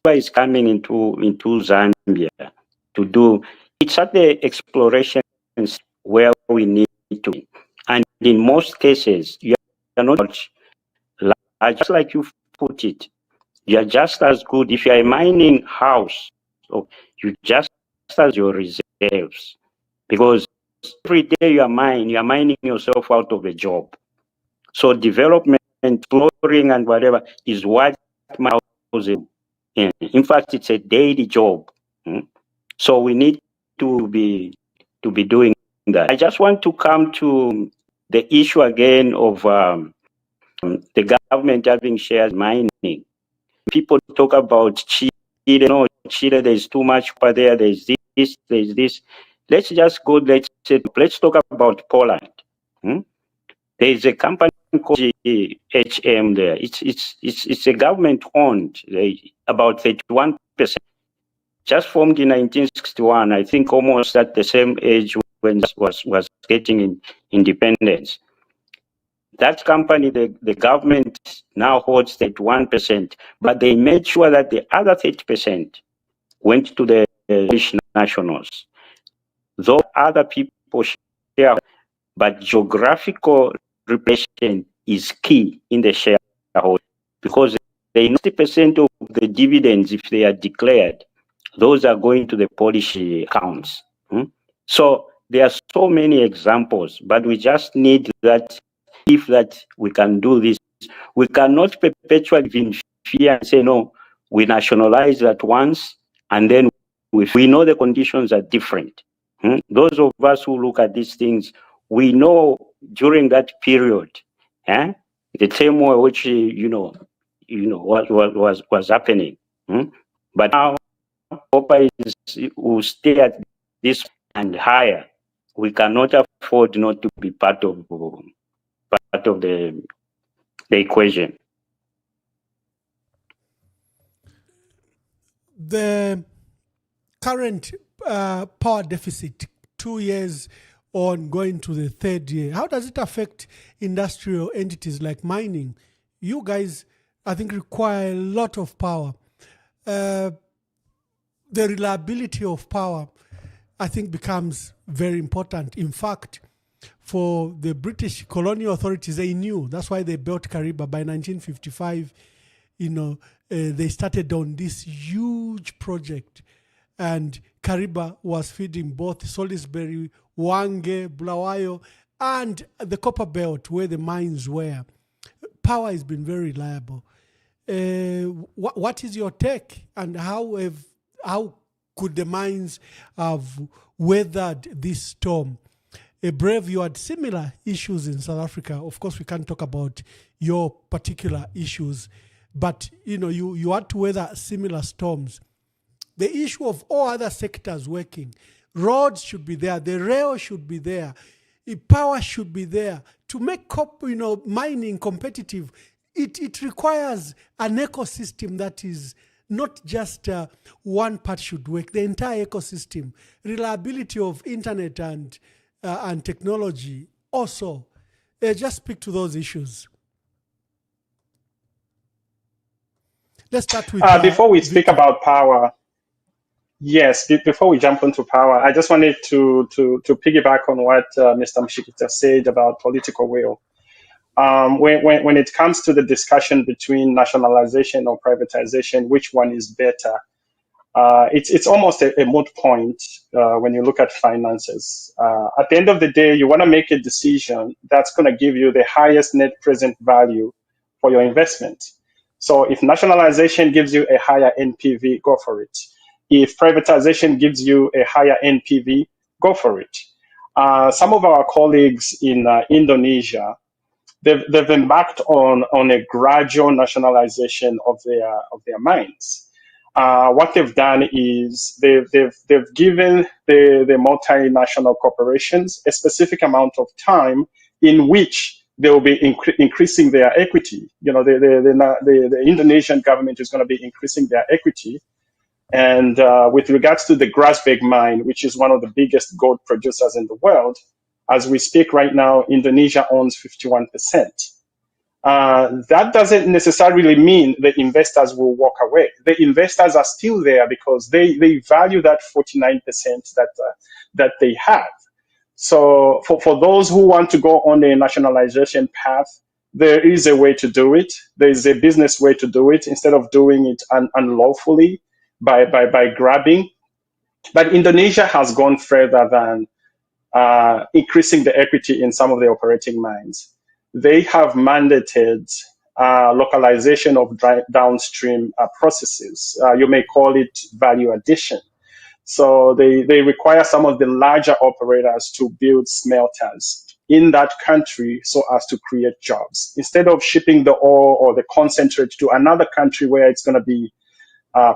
[SPEAKER 1] is coming into Zambia to do. It's at the exploration where we need to be. And in most cases, you are not just like you put it. You are just as good if you are a mining house. So you just as your reserves, because every day you are mining yourself out of a job. So development, exploring, and whatever is what my house is. In fact, it's a daily job. So we need to be doing that. I just want to come to the issue again of the government having shares mining. People talk about Chile. No, Chile, there's too much over there. There's this. Let's just go. Let's talk about Poland. There's a company called HM there. It's a government owned. About 31%. Just formed in 1961. I think almost at the same age when it was getting independence. That company, the government now holds 31%, but they made sure that the other 30% went to the Polish nationals. Though other people share, but geographical representation is key in the shareholding, because they 90% of the dividends, if they are declared, those are going to the Polish accounts. So there are so many examples, but we just need that. If that we can do this, we cannot perpetually live in fear and say, no, we nationalize at once, and then we know the conditions are different. Those of us who look at these things, we know during that period, the turmoil which was happening. But now, copper will stay at this and higher. We cannot afford not to be part of the equation.
[SPEAKER 8] The current power deficit, 2 years on, going to the third year, how does it affect industrial entities like mining? You guys, I think, require a lot of power. The reliability of power, I think, becomes very important. In fact, for the British colonial authorities, they knew. That's why they built Kariba. By 1955, they started on this huge project. And Kariba was feeding both Salisbury, Wange, Bulawayo, and the Copper Belt where the mines were. Power has been very reliable. What is your take, and how could the mines have weathered this storm? Brave, you had similar issues in South Africa. Of course, we can't talk about your particular issues, but you had to weather similar storms. The issue of all other sectors working, roads should be there, the rail should be there, power should be there to make mining competitive. It requires an ecosystem that is not just one part should work. The entire ecosystem, reliability of internet and technology also. Just speak to those issues. Let's start with
[SPEAKER 2] before we speak about power. Yes, before we jump into power, I just wanted to piggyback on what Mr. Mushikita said about political will. When it comes to the discussion between nationalization or privatization, which one is better? It's almost a moot point when you look at finances. At the end of the day, you want to make a decision that's going to give you the highest net present value for your investment. So if nationalization gives you a higher NPV, go for it. If privatization gives you a higher NPV, go for it. Some of our colleagues in Indonesia, they've embarked on a gradual nationalization of their mines. What they've done is they've given the multinational corporations a specific amount of time in which they will be increasing their equity. The Indonesian government is going to be increasing their equity. And with regards to the Grasberg mine, which is one of the biggest gold producers in the world, as we speak right now, Indonesia owns 51%. That doesn't necessarily mean the investors will walk away. The investors are still there because they value that 49% that they have. So for those who want to go on a nationalization path, there is a way to do it. There is a business way to do it instead of doing it unlawfully by grabbing. But Indonesia has gone further than increasing the equity in some of the operating mines. They have mandated localization of downstream processes. You may call it value addition. So they require some of the larger operators to build smelters in that country so as to create jobs. Instead of shipping the ore or the concentrate to another country where it's going to be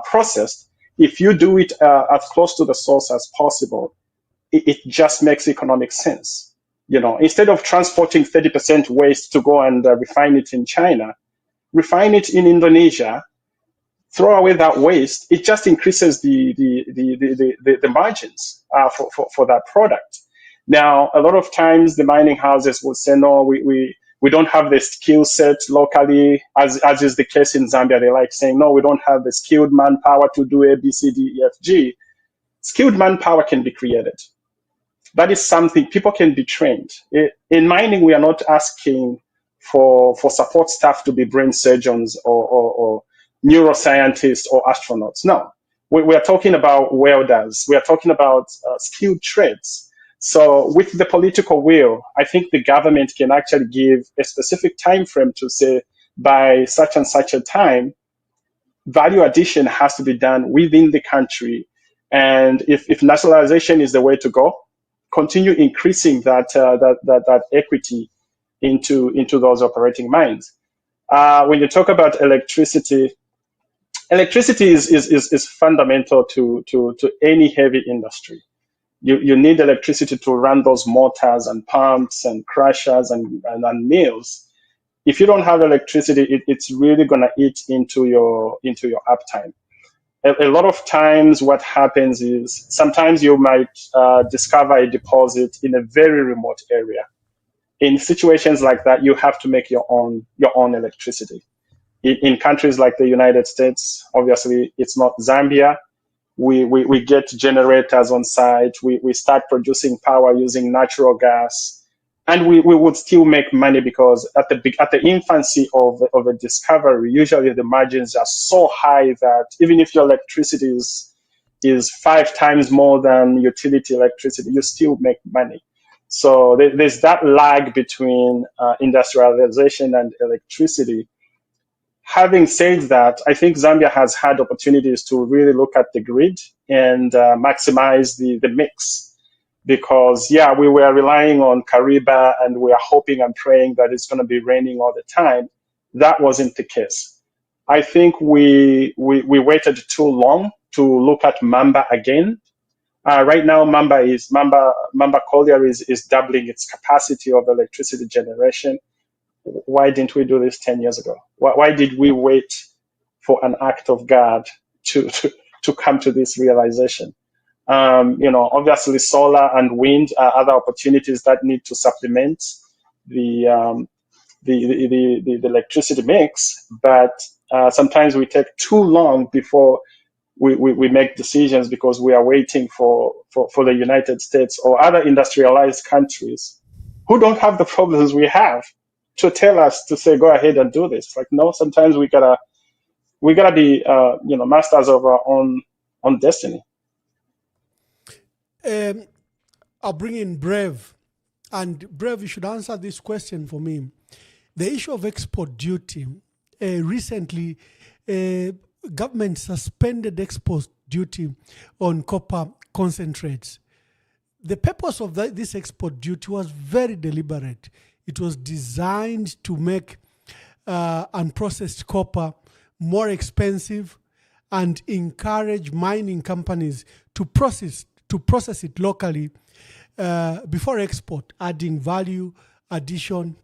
[SPEAKER 2] processed, if you do it as close to the source as possible, it just makes economic sense. Instead of transporting 30% waste to go and refine it in China, refine it in Indonesia, throw away that waste. It just increases the margins for that product. Now, a lot of times the mining houses will say, no, we don't have the skill set locally, as is the case in Zambia. They like saying, no, we don't have the skilled manpower to do A, B, C, D, E, F, G. Skilled manpower can be created. That is something people can be trained. In mining, we are not asking for support staff to be brain surgeons or neuroscientists or astronauts. No, we are talking about welders. We are talking about skilled trades. So with the political will, I think the government can actually give a specific time frame to say by such and such a time, value addition has to be done within the country. And if nationalization is the way to go, continue increasing that equity into those operating mines. When you talk about electricity is fundamental to any heavy industry. You need electricity to run those motors and pumps and crushers and mills. If you don't have electricity, it's really going to eat into your uptime. A lot of times what happens is sometimes you might discover a deposit in a very remote area. In situations like that, you have to make your own electricity. In countries like the United States, obviously it's not Zambia. We get generators on site. We start producing power using natural gas, and we would still make money because at the infancy of a discovery, usually the margins are so high that even if your electricity is 5 times more than utility electricity, you still make money. So there's that lag between industrialization and electricity. Having said that, I think Zambia has had opportunities to really look at the grid and maximize the mix. Because, we were relying on Kariba and we are hoping and praying that it's going to be raining all the time. That wasn't the case. I think we waited too long to look at Mamba again. Right now, Mamba Colliery is doubling its capacity of electricity generation. Why didn't we do this 10 years ago? Why did we wait for an act of God to come to this realization? Obviously solar and wind are other opportunities that need to supplement the electricity mix, but sometimes we take too long before we make decisions because we are waiting for the United States or other industrialized countries who don't have the problems we have to tell us to say, go ahead and do this. Like, no, sometimes we gotta be masters of our own destiny.
[SPEAKER 8] I'll bring in Brave. And Brave, you should answer this question for me. The issue of export duty, recently, government suspended export duty on copper concentrates. The purpose of this export duty was very deliberate. It was designed to make unprocessed copper more expensive and encourage mining companies to process it locally before export, adding value addition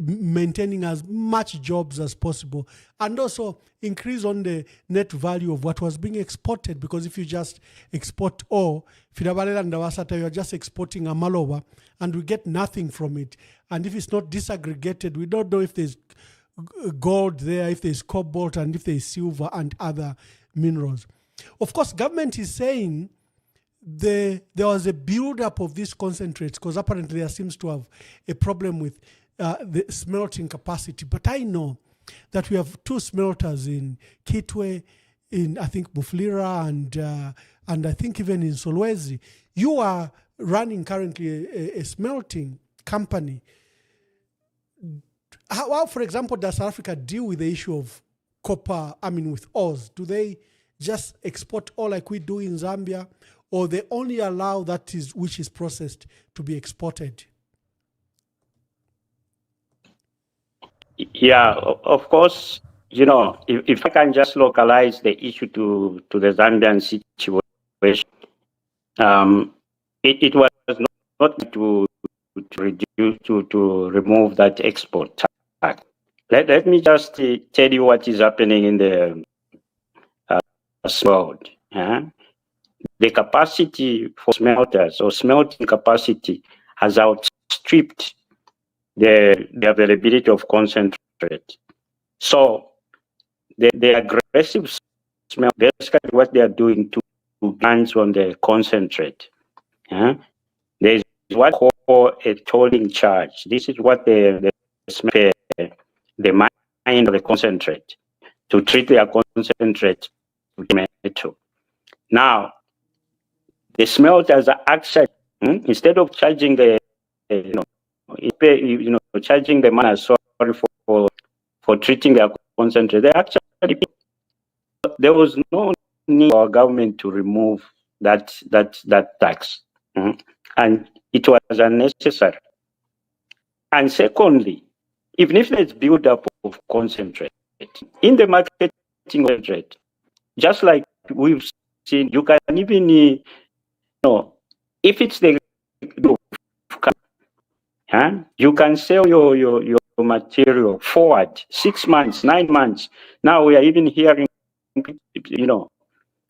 [SPEAKER 8] maintaining as much jobs as possible, and also increase on the net value of what was being exported. Because if you just export ore, you're just exporting a maloba, and we get nothing from it. And if it's not disaggregated, we don't know if there's gold there, if there's cobalt, and if there's silver and other minerals. Of course, government is saying there was a build-up of these concentrates because apparently there seems to have a problem with the smelting capacity. But I know that we have 2 smelters in Kitwe, in I think Buflira, and I think even in Solwezi. You are running currently a smelting company. How, for example, does South Africa deal with the issue of copper, with ores? Do they just export ore like we do in Zambia, or they only allow that which is processed to be exported? Yeah,
[SPEAKER 1] of course, if I can just localize the issue to the Zambian situation, it was not to reduce, to remove that export tax. Let me just tell you what is happening in the world. The capacity for smelters or smelting capacity has outstripped the availability of concentrate. So the aggressive smelt, basically what they are doing to bands on the concentrate. There's what we call a tolling charge. This is what the mine of the concentrate to treat their concentrate with metal. Now, the smelters are actually, instead of charging charging the miners for treating their concentrate, they actually, there was no need for our government to remove that tax, and it was unnecessary. And secondly, even if there's build-up of concentrate in the marketing concentrate, just like we've seen, you can even, if it's the you can sell your material forward 6 months, 9 months. Now we are even hearing,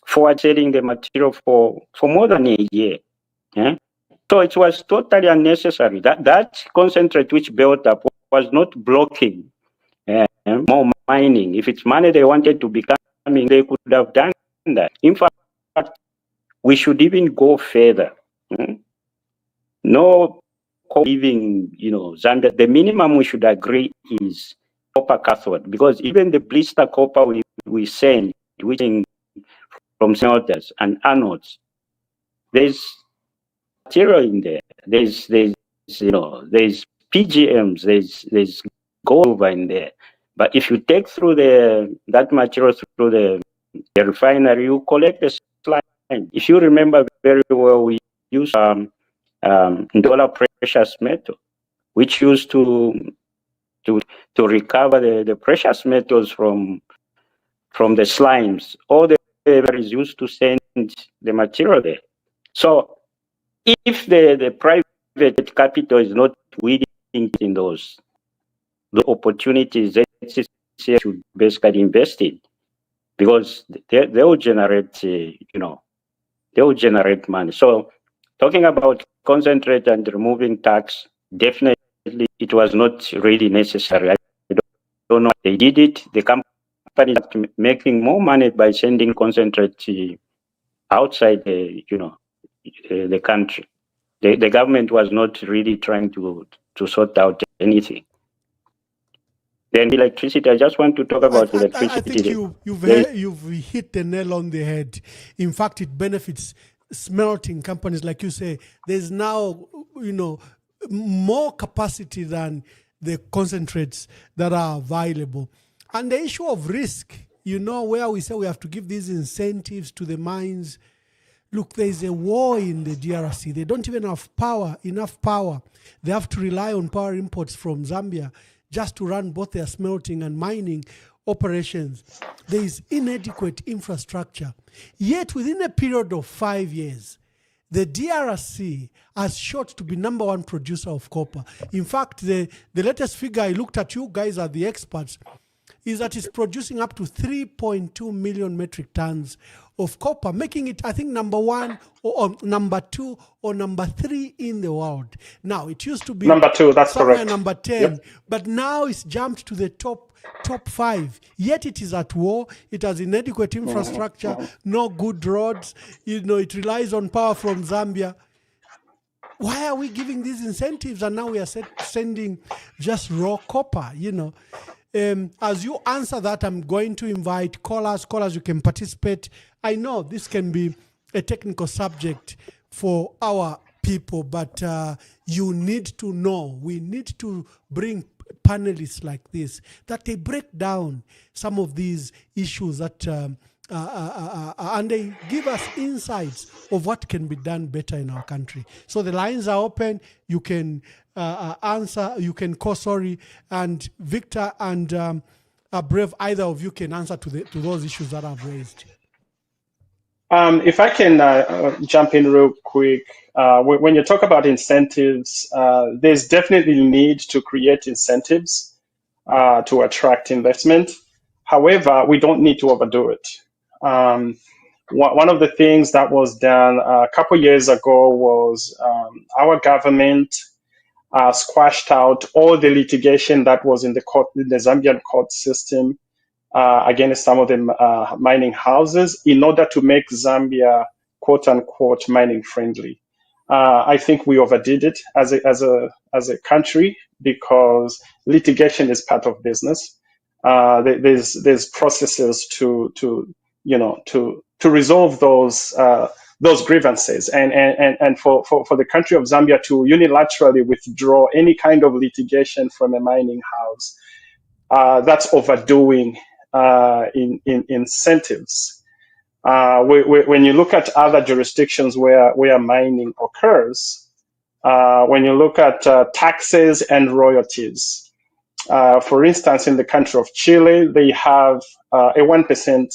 [SPEAKER 1] forward selling the material for more than a year. So it was totally unnecessary. That concentrate which built up was not blocking more mining. If it's money they wanted to be coming, they could have done that. In fact, we should even go further. No leaving, Zambia. The minimum we should agree is copper cathode, because even the blister copper we send, which from smelters and anodes, there's material in there. There's PGMs, there's gold in there. But if you take through that material through the refinery, you collect the slime. If you remember very well, we use dollar precious metal, which used to recover the precious metals from the slimes. All the is used to send the material there. So if the private capital is not willing in those the opportunities, ZCCM should basically invest in, because they will generate, they will generate money. So talking about concentrate and removing tax, definitely it was not really necessary. I don't know. They did it. The company is making more money by sending concentrate outside the country. The government was not really trying to sort out anything. Then electricity, I just want to talk about electricity.
[SPEAKER 8] I think you've hit the nail on the head. In fact, it benefits smelting companies, like you say. There's now, more capacity than the concentrates that are available. And the issue of risk, where we say we have to give these incentives to the mines. Look, there's a war in the DRC. They don't even have enough power. They have to rely on power imports from Zambia just to run both their smelting and mining operations. There is inadequate infrastructure. Yet within a period of 5 years, The DRC has shot to be #1 producer of copper. In fact, the latest figure I looked at, you guys are the experts, is that it's producing up to 3.2 million metric tons of copper, making it, I think, #1 or #2 or #3 in the world. Now, it used to be
[SPEAKER 2] #2, that's
[SPEAKER 8] somewhere
[SPEAKER 2] correct.
[SPEAKER 8] #10,
[SPEAKER 2] Yep.
[SPEAKER 8] but now it's jumped to the top 5. Yet it is at war. It has inadequate infrastructure, no good roads. It relies on power from Zambia. Why are we giving these incentives and now we are sending just raw copper? As you answer that, I'm going to invite callers. Callers, you can participate. I know this can be a technical subject for our people, but you need to know. We need to bring panelists like this, that they break down some of these issues that and they give us insights of what can be done better in our country. So the lines are open. You can answer. You can call. Sorry, and Victor and Brave. Either of you can answer to those issues that I've raised.
[SPEAKER 2] If I can jump in real quick, when you talk about incentives, there's definitely need to create incentives to attract investment. However, we don't need to overdo it. One of the things that was done a couple years ago was our government squashed out all the litigation that was in the Zambian court system against some of the mining houses in order to make Zambia, quote unquote, mining friendly. I think we overdid it as a country because litigation is part of business. There's processes to resolve those grievances, and for the country of Zambia to unilaterally withdraw any kind of litigation from a mining house, that's overdoing in incentives. When you look at other jurisdictions where mining occurs, when you look at taxes and royalties, for instance, in the country of Chile, they have a 1%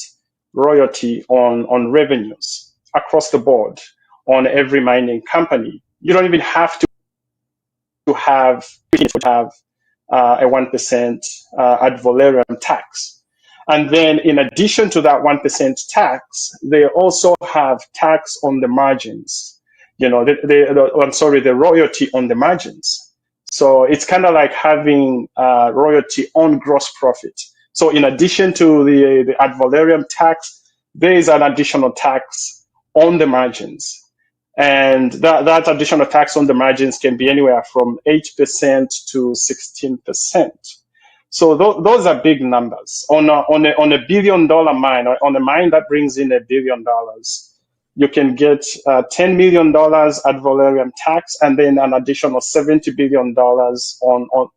[SPEAKER 2] royalty on revenues across the board on every mining company. You don't even have to have a 1% ad valorem tax. And then in addition to that 1% tax, they also have tax on the margins, the royalty on the margins. So it's kind of like having royalty on gross profit. So in addition to the ad valorem tax, there is an additional tax on the margins. And that additional tax on the margins can be anywhere from 8% to 16%. So those are big numbers. On a $1 billion mine, or on a mine that brings in $1 billion, you can get $10 million ad valorem tax, and then an additional $70 billion on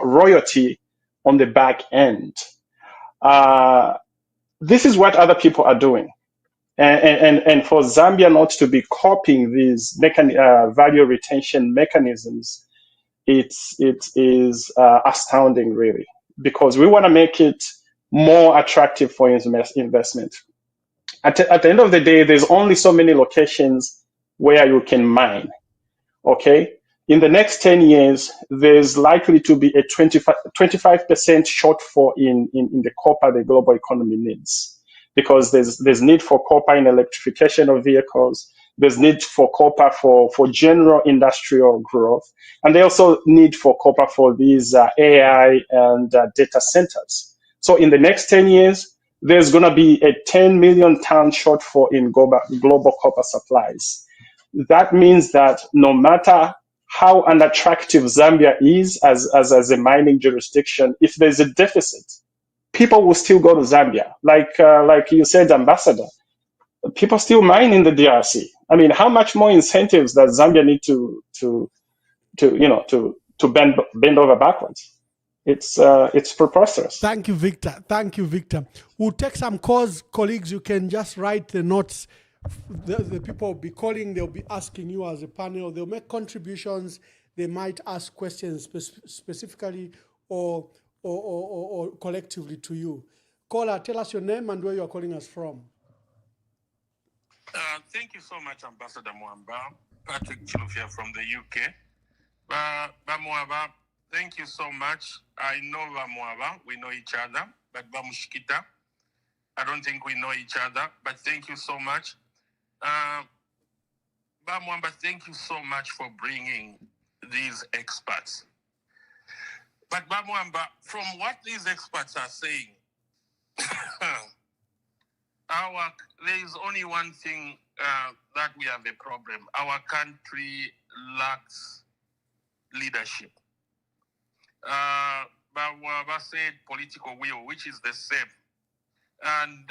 [SPEAKER 2] royalty on the back end. This is what other people are doing. And for Zambia not to be copying these value retention mechanisms, it is astounding, really, because we want to make it more attractive for investment. At the end of the day, there's only so many locations where you can mine, okay? In the next 10 years, there's likely to be a 25% shortfall in the copper the global economy needs, because there's need for copper in electrification of vehicles. There's need for copper for general industrial growth. And they also need for copper for these AI and data centers. So in the next 10 years, there's going to be a 10 million ton shortfall in global copper supplies. That means that no matter how unattractive Zambia is as a mining jurisdiction, if there's a deficit, people will still go to Zambia. Like you said, Ambassador, people still mine in the DRC. I mean, how much more incentives does Zambia need to bend over backwards? It's preposterous.
[SPEAKER 8] Thank you, Victor. Thank you, Victor. We'll take some calls, colleagues. You can just write the notes. The people will be calling. They'll be asking you as a panel. They'll make contributions. They might ask questions specifically or collectively to you. Caller, tell us your name and where you are calling us from.
[SPEAKER 9] Thank you so much, Ambassador Mwaba. Patrick Chilufya from the UK. Mwaba, thank you so much. I know Mwaba, we know each other, but Mushikita, I don't think we know each other, but thank you so much. Mwaba, thank you so much for bringing these experts. But Mwaba, from what these experts are saying, there is only one thing that we have a problem. Our country lacks leadership. Mwaba said political will, which is the same. And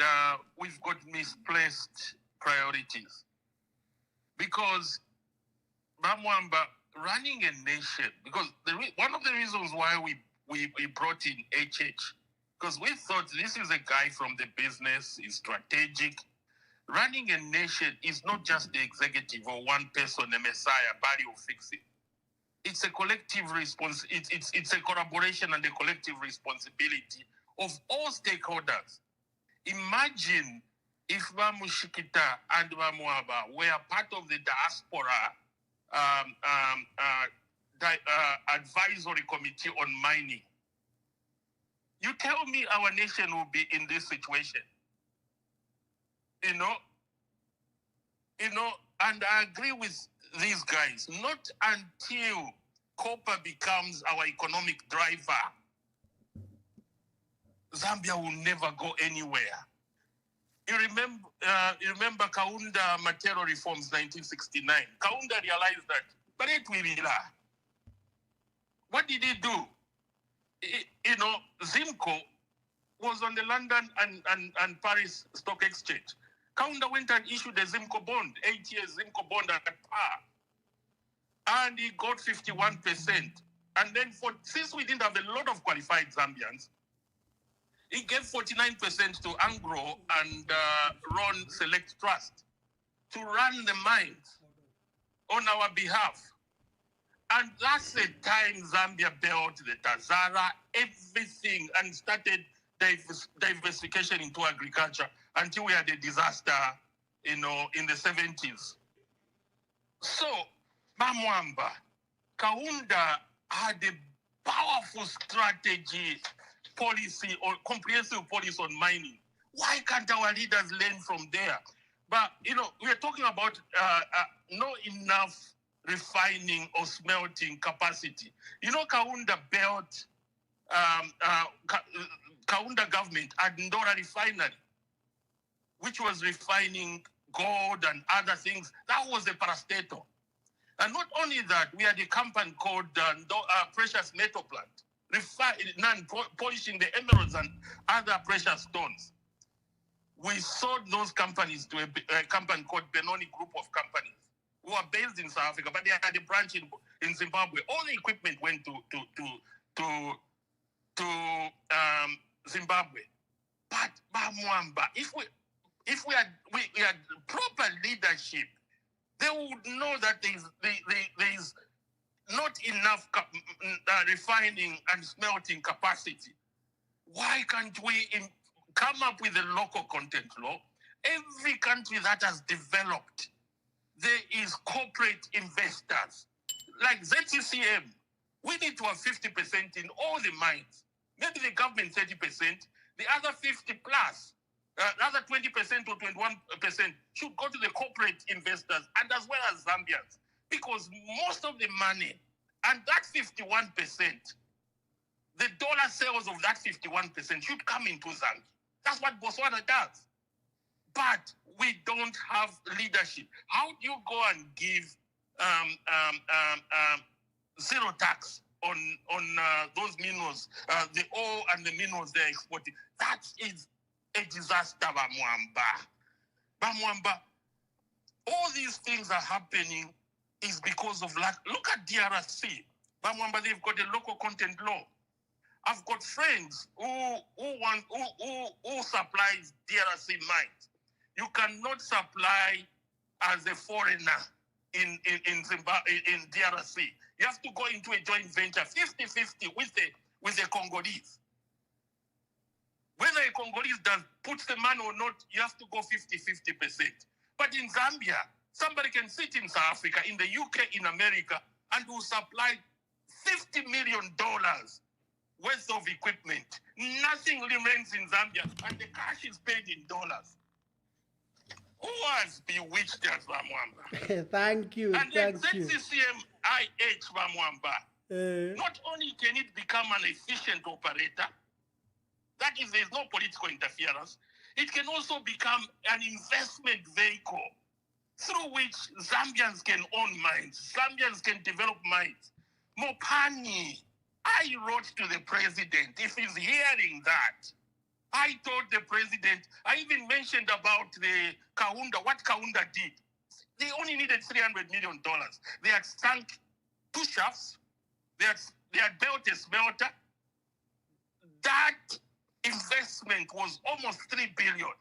[SPEAKER 9] we've got misplaced priorities. Because Mwaba, running a nation, because one of the reasons why we brought in HH, because we thought this is a guy from the business, is strategic. Running a nation is not just the executive or one person, a messiah, body will fix it. It's a collective response. It's a collaboration and a collective responsibility of all stakeholders. Imagine if Mushikita and Mwaba were part of the diaspora advisory committee on mining. You tell me our nation will be in this situation. You know, and I agree with these guys. Not until copper becomes our economic driver, Zambia will never go anywhere. You remember Kaunda material reforms 1969. Kaunda realized that, but it will be la. What did he do? Zimco was on the London and Paris Stock Exchange. Kaunda went and issued a Zimco bond, 8 years Zimco bond at par. And he got 51%. And then since we didn't have a lot of qualified Zambians, he gave 49% to Angro and Ron Select Trust to run the mines on our behalf. And that's the time Zambia built the Tazara, everything, and started diversification into agriculture until we had a disaster, in the 70s. So, Mwaba, Kaunda had a powerful strategy, policy, or comprehensive policy on mining. Why can't our leaders learn from there? But, we are talking about not enough refining or smelting capacity. Kaunda built, Kaunda government had Ndora refinery, which was refining gold and other things. That was a parastatal. And not only that, we had a company called Precious Metal Plant, polishing the emeralds and other precious stones. We sold those companies to a company called Benoni Group of Companies, who are based in South Africa, but they had a branch in Zimbabwe. All the equipment went to Zimbabwe. But Mwaba, if we had proper leadership, they would know that there is not enough refining and smelting capacity. Why can't we come up with a local content law? Every country that has developed, there is corporate investors. Like ZCCM, we need to have 50% in all the mines. Maybe the government 30%, the other 50 plus, the other 20% or 21% should go to the corporate investors and as well as Zambians. Because most of the money, and that 51%, the dollar sales of that 51% should come into Zambia. That's what Botswana does. But we don't have leadership. How do you go and give zero tax on those minerals, the ore and the minerals they're exporting? That is a disaster, Mwaba. All these things are happening is because of lack. Look at DRC. Mwaba, they've got a local content law. I've got friends who supplies DRC mines. You cannot supply as a foreigner in Zimbabwe, in DRC. You have to go into a joint venture, 50-50 with the Congolese. Whether a Congolese puts the money or not, you have to go 50-50%. But in Zambia, somebody can sit in South Africa, in the UK, in America, and will supply $50 million worth of equipment. Nothing remains in Zambia, and the cash is paid in dollars. Who has bewitched us, Mwaba?
[SPEAKER 8] Thank you.
[SPEAKER 9] And then ZCCM-IH, Mwaba. Not only can it become an efficient operator, that is, there's no political interference, it can also become an investment vehicle through which Zambians can own mines, Zambians can develop mines. Mopani, I wrote to the president, if he's hearing that, I told the president, I even mentioned about the Kaunda, what Kaunda did. They only needed $300 million. They had sunk 2 shafts, they had built a smelter. That investment was almost $3 billion.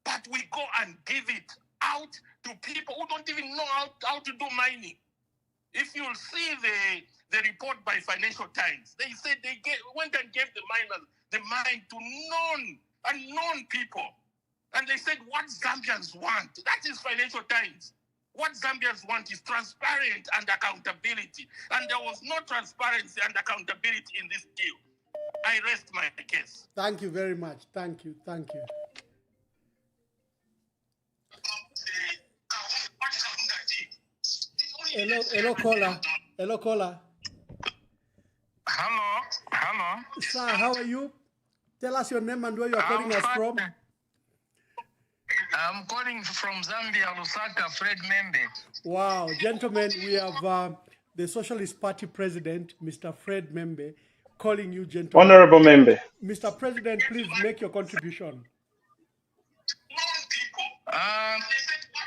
[SPEAKER 9] But we go and give it out to people who don't even know how to do mining. If you'll see the report by Financial Times, they said they went and gave the miners the mine to unknown people. And they said what Zambians want, that is Financial Times. What Zambians want is transparency and accountability. And there was no transparency and accountability in this deal. I rest my case.
[SPEAKER 8] Thank you very much. Thank you. Thank you. Hello, caller. Hello, caller.
[SPEAKER 10] Hello.
[SPEAKER 8] Sir, how are you? Tell us your name and where you are calling us from.
[SPEAKER 10] I'm calling from Zambia, Lusaka, Fred Membe.
[SPEAKER 8] Wow, gentlemen, we have the Socialist Party President, Mr. Fred Membe, calling you, gentlemen.
[SPEAKER 2] Honorable Membe.
[SPEAKER 8] Mr. President, please make your contribution.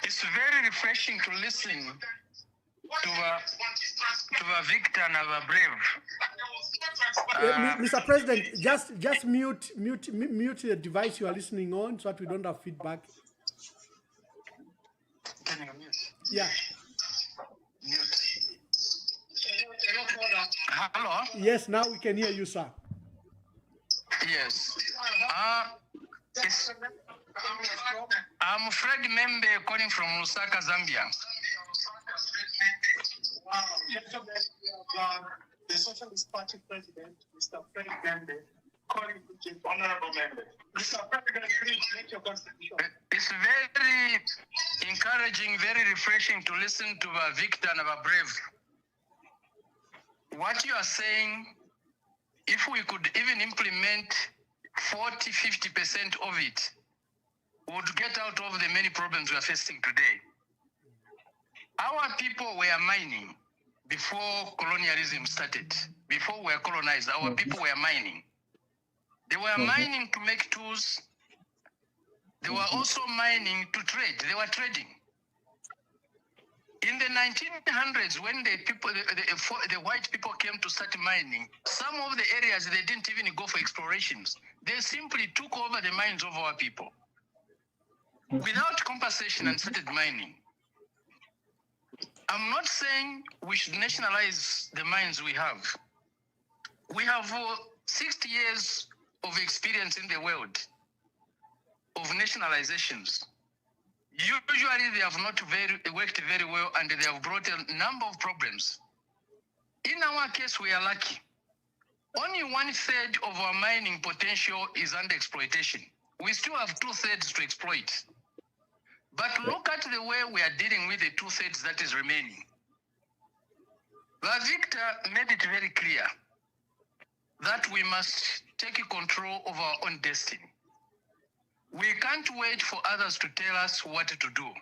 [SPEAKER 10] It's very refreshing to listen to a victor and a brave.
[SPEAKER 8] Mr. President, just mute the device you are listening on so that we don't have feedback.
[SPEAKER 10] Can you mute?
[SPEAKER 8] Yeah.
[SPEAKER 10] Mute. Hello?
[SPEAKER 8] Yes, now we can hear you, sir.
[SPEAKER 10] Yes. I'm Fred Membe calling from Lusaka, Zambia.
[SPEAKER 2] The Socialist Party President, Mr. Fred Membe, calling you, Honorable Membe. Mr. President, please make your contribution.
[SPEAKER 10] It's very encouraging, very refreshing to listen to a victor and a brave. What you are saying, if we could even implement 40-50% of it, we would get out of the many problems we are facing today. Our people were mining before colonialism started. Before we were colonized, our people were mining. They were mining to make tools. They were also mining to trade. They were trading. In the 1900s, when the white people came to start mining, some of the areas they didn't even go for explorations. They simply took over the mines of our people without compensation and started mining. I'm not saying we should nationalize the mines we have. We have 60 years of experience in the world of nationalizations. Usually they have not worked very well and they have brought a number of problems. In our case, we are lucky. Only 1/3 of our mining potential is under exploitation. We still have 2/3 to exploit. But look at the way we are dealing with the 2/3 that is remaining. The victor made it very clear that we must take control of our own destiny. We can't wait for others to tell us what to do.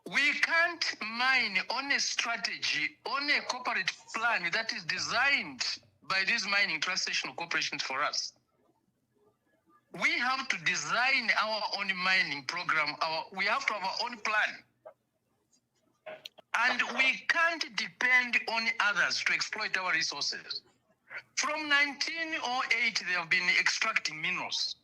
[SPEAKER 10] We can't mine on a strategy, on a corporate plan that is designed by these mining transnational corporations for us. We have to design our own mining program. We have to have our own plan. And we can't depend on others to exploit our resources. From 1908, they have been extracting minerals.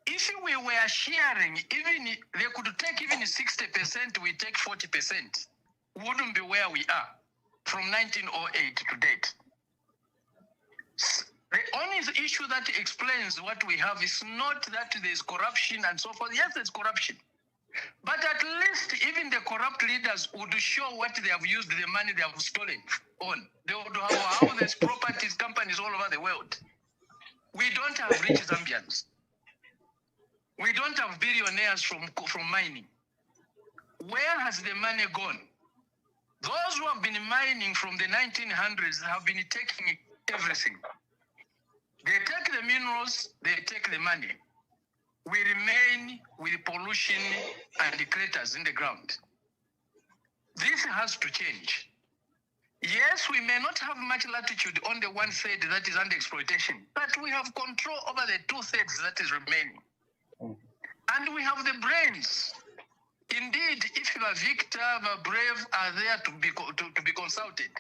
[SPEAKER 10] If we were sharing, even they could take even 60%, we take 40%. We wouldn't be where we are from 1908 to date. issue that explains what we have is not that there's corruption and so forth. Yes, there's corruption. But at least even the corrupt leaders would show what they have used the money they have stolen on. They would have how there's properties, companies all over the world. We don't have rich Zambians. We don't have billionaires from mining. Where has the money gone? Those who have been mining from the 1900s have been taking everything. They take the minerals, they take the money. We remain with pollution and the craters in the ground. This has to change. Yes, we may not have much latitude on the 1/3 that is under exploitation, but we have control over the 2/3 that is remaining. And we have the brains. Indeed, if Victor, Brave are there to be consulted,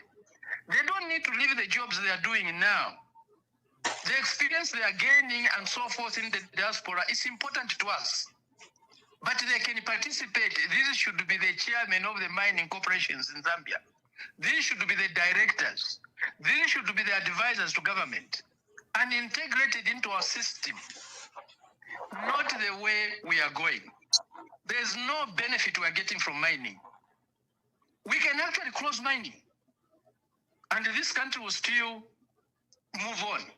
[SPEAKER 10] they don't need to leave the jobs they are doing now. The experience they are gaining and so forth in the diaspora is important to us. But they can participate. These should be the chairman of the mining corporations in Zambia. These should be the directors. These should be the advisors to government and integrated into our system. Not the way we are going. There's no benefit we are getting from mining. We can actually close mining. And this country will still move on.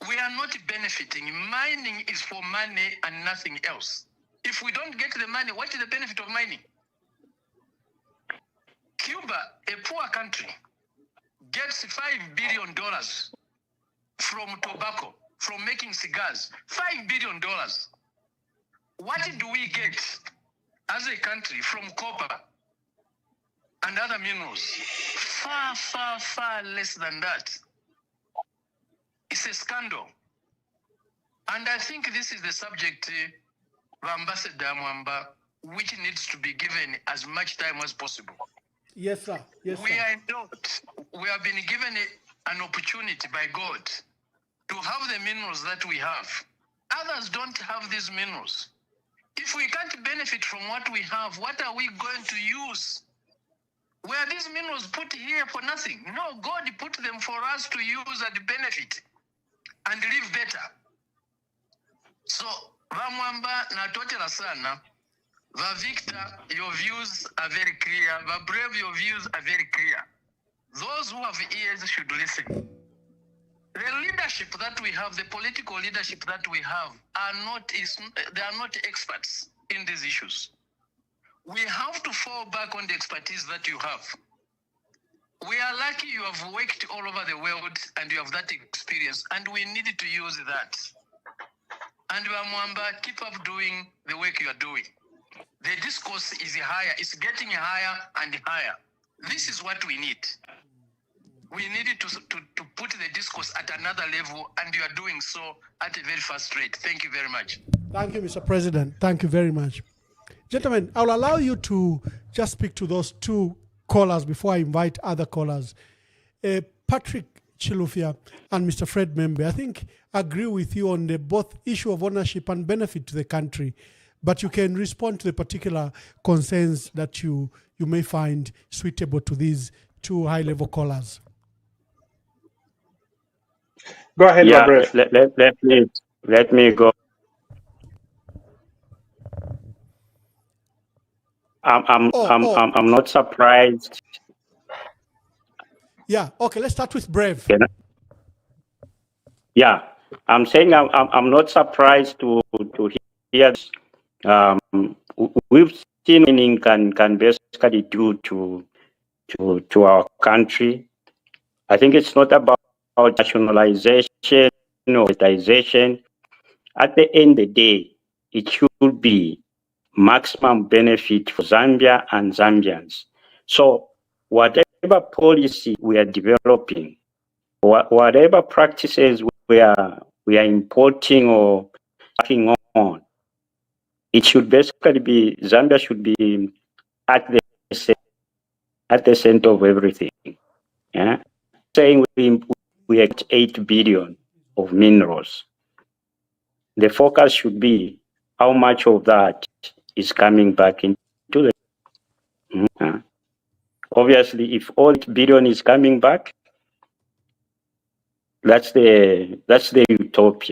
[SPEAKER 10] We are not benefiting. Mining is for money and nothing else. If we don't get the money, what is the benefit of mining? Cuba, a poor country, gets $5 billion from tobacco, from making cigars. $5 billion. What do we get as a country from copper and other minerals? Far, far, far less than that. It's a scandal. And I think this is the subject of Ambassador Mwaba, which needs to be given as much time as possible.
[SPEAKER 8] Yes, sir. Yes,
[SPEAKER 10] we
[SPEAKER 8] sir.
[SPEAKER 10] are not. We have been given an opportunity by God to have the minerals that we have. Others don't have these minerals. If we can't benefit from what we have, what are we going to use? Were these minerals put here for nothing? No, God put them for us to use and benefit and live better. So, Mwaba na totela sana. Victor, your views are very clear. Brave, your views are very clear. Those who have ears should listen. The leadership that we have, the political leadership that we have, they are not experts in these issues. We have to fall back on the expertise that you have. We are lucky you have worked all over the world and you have that experience, and we need to use that. And Mwaba, keep up doing the work you are doing. The discourse is higher, it's getting higher and higher. This is what we need. We needed to put the discourse at another level, and you are doing so at a very fast rate. Thank you very much.
[SPEAKER 8] Thank you, Mr. President. Thank you very much. Gentlemen, I'll allow you to just speak to those two callers before I invite other callers. Patrick Chilufya and Mr. Fred Membe, I think I agree with you on the both issue of ownership and benefit to the country, but you can respond to the particular concerns that you may find suitable to these two high-level callers.
[SPEAKER 2] Go ahead,
[SPEAKER 1] Yeah,
[SPEAKER 2] Brave.
[SPEAKER 1] let me go. I'm not surprised.
[SPEAKER 8] Yeah. Okay. Let's start with Brave.
[SPEAKER 1] Yeah, I'm saying I'm not surprised to hear this. We've seen mining can basically do to our country. I think it's not about nationalization or privatization. At the end of the day, it should be maximum benefit for Zambia and Zambians. So whatever policy we are developing, whatever practices we are importing or working on, it should basically be, Zambia should be at the center of everything. Yeah, saying we have 8 billion of minerals. The focus should be how much of that is coming back into the. Obviously, if all 8 billion is coming back, That's the utopia.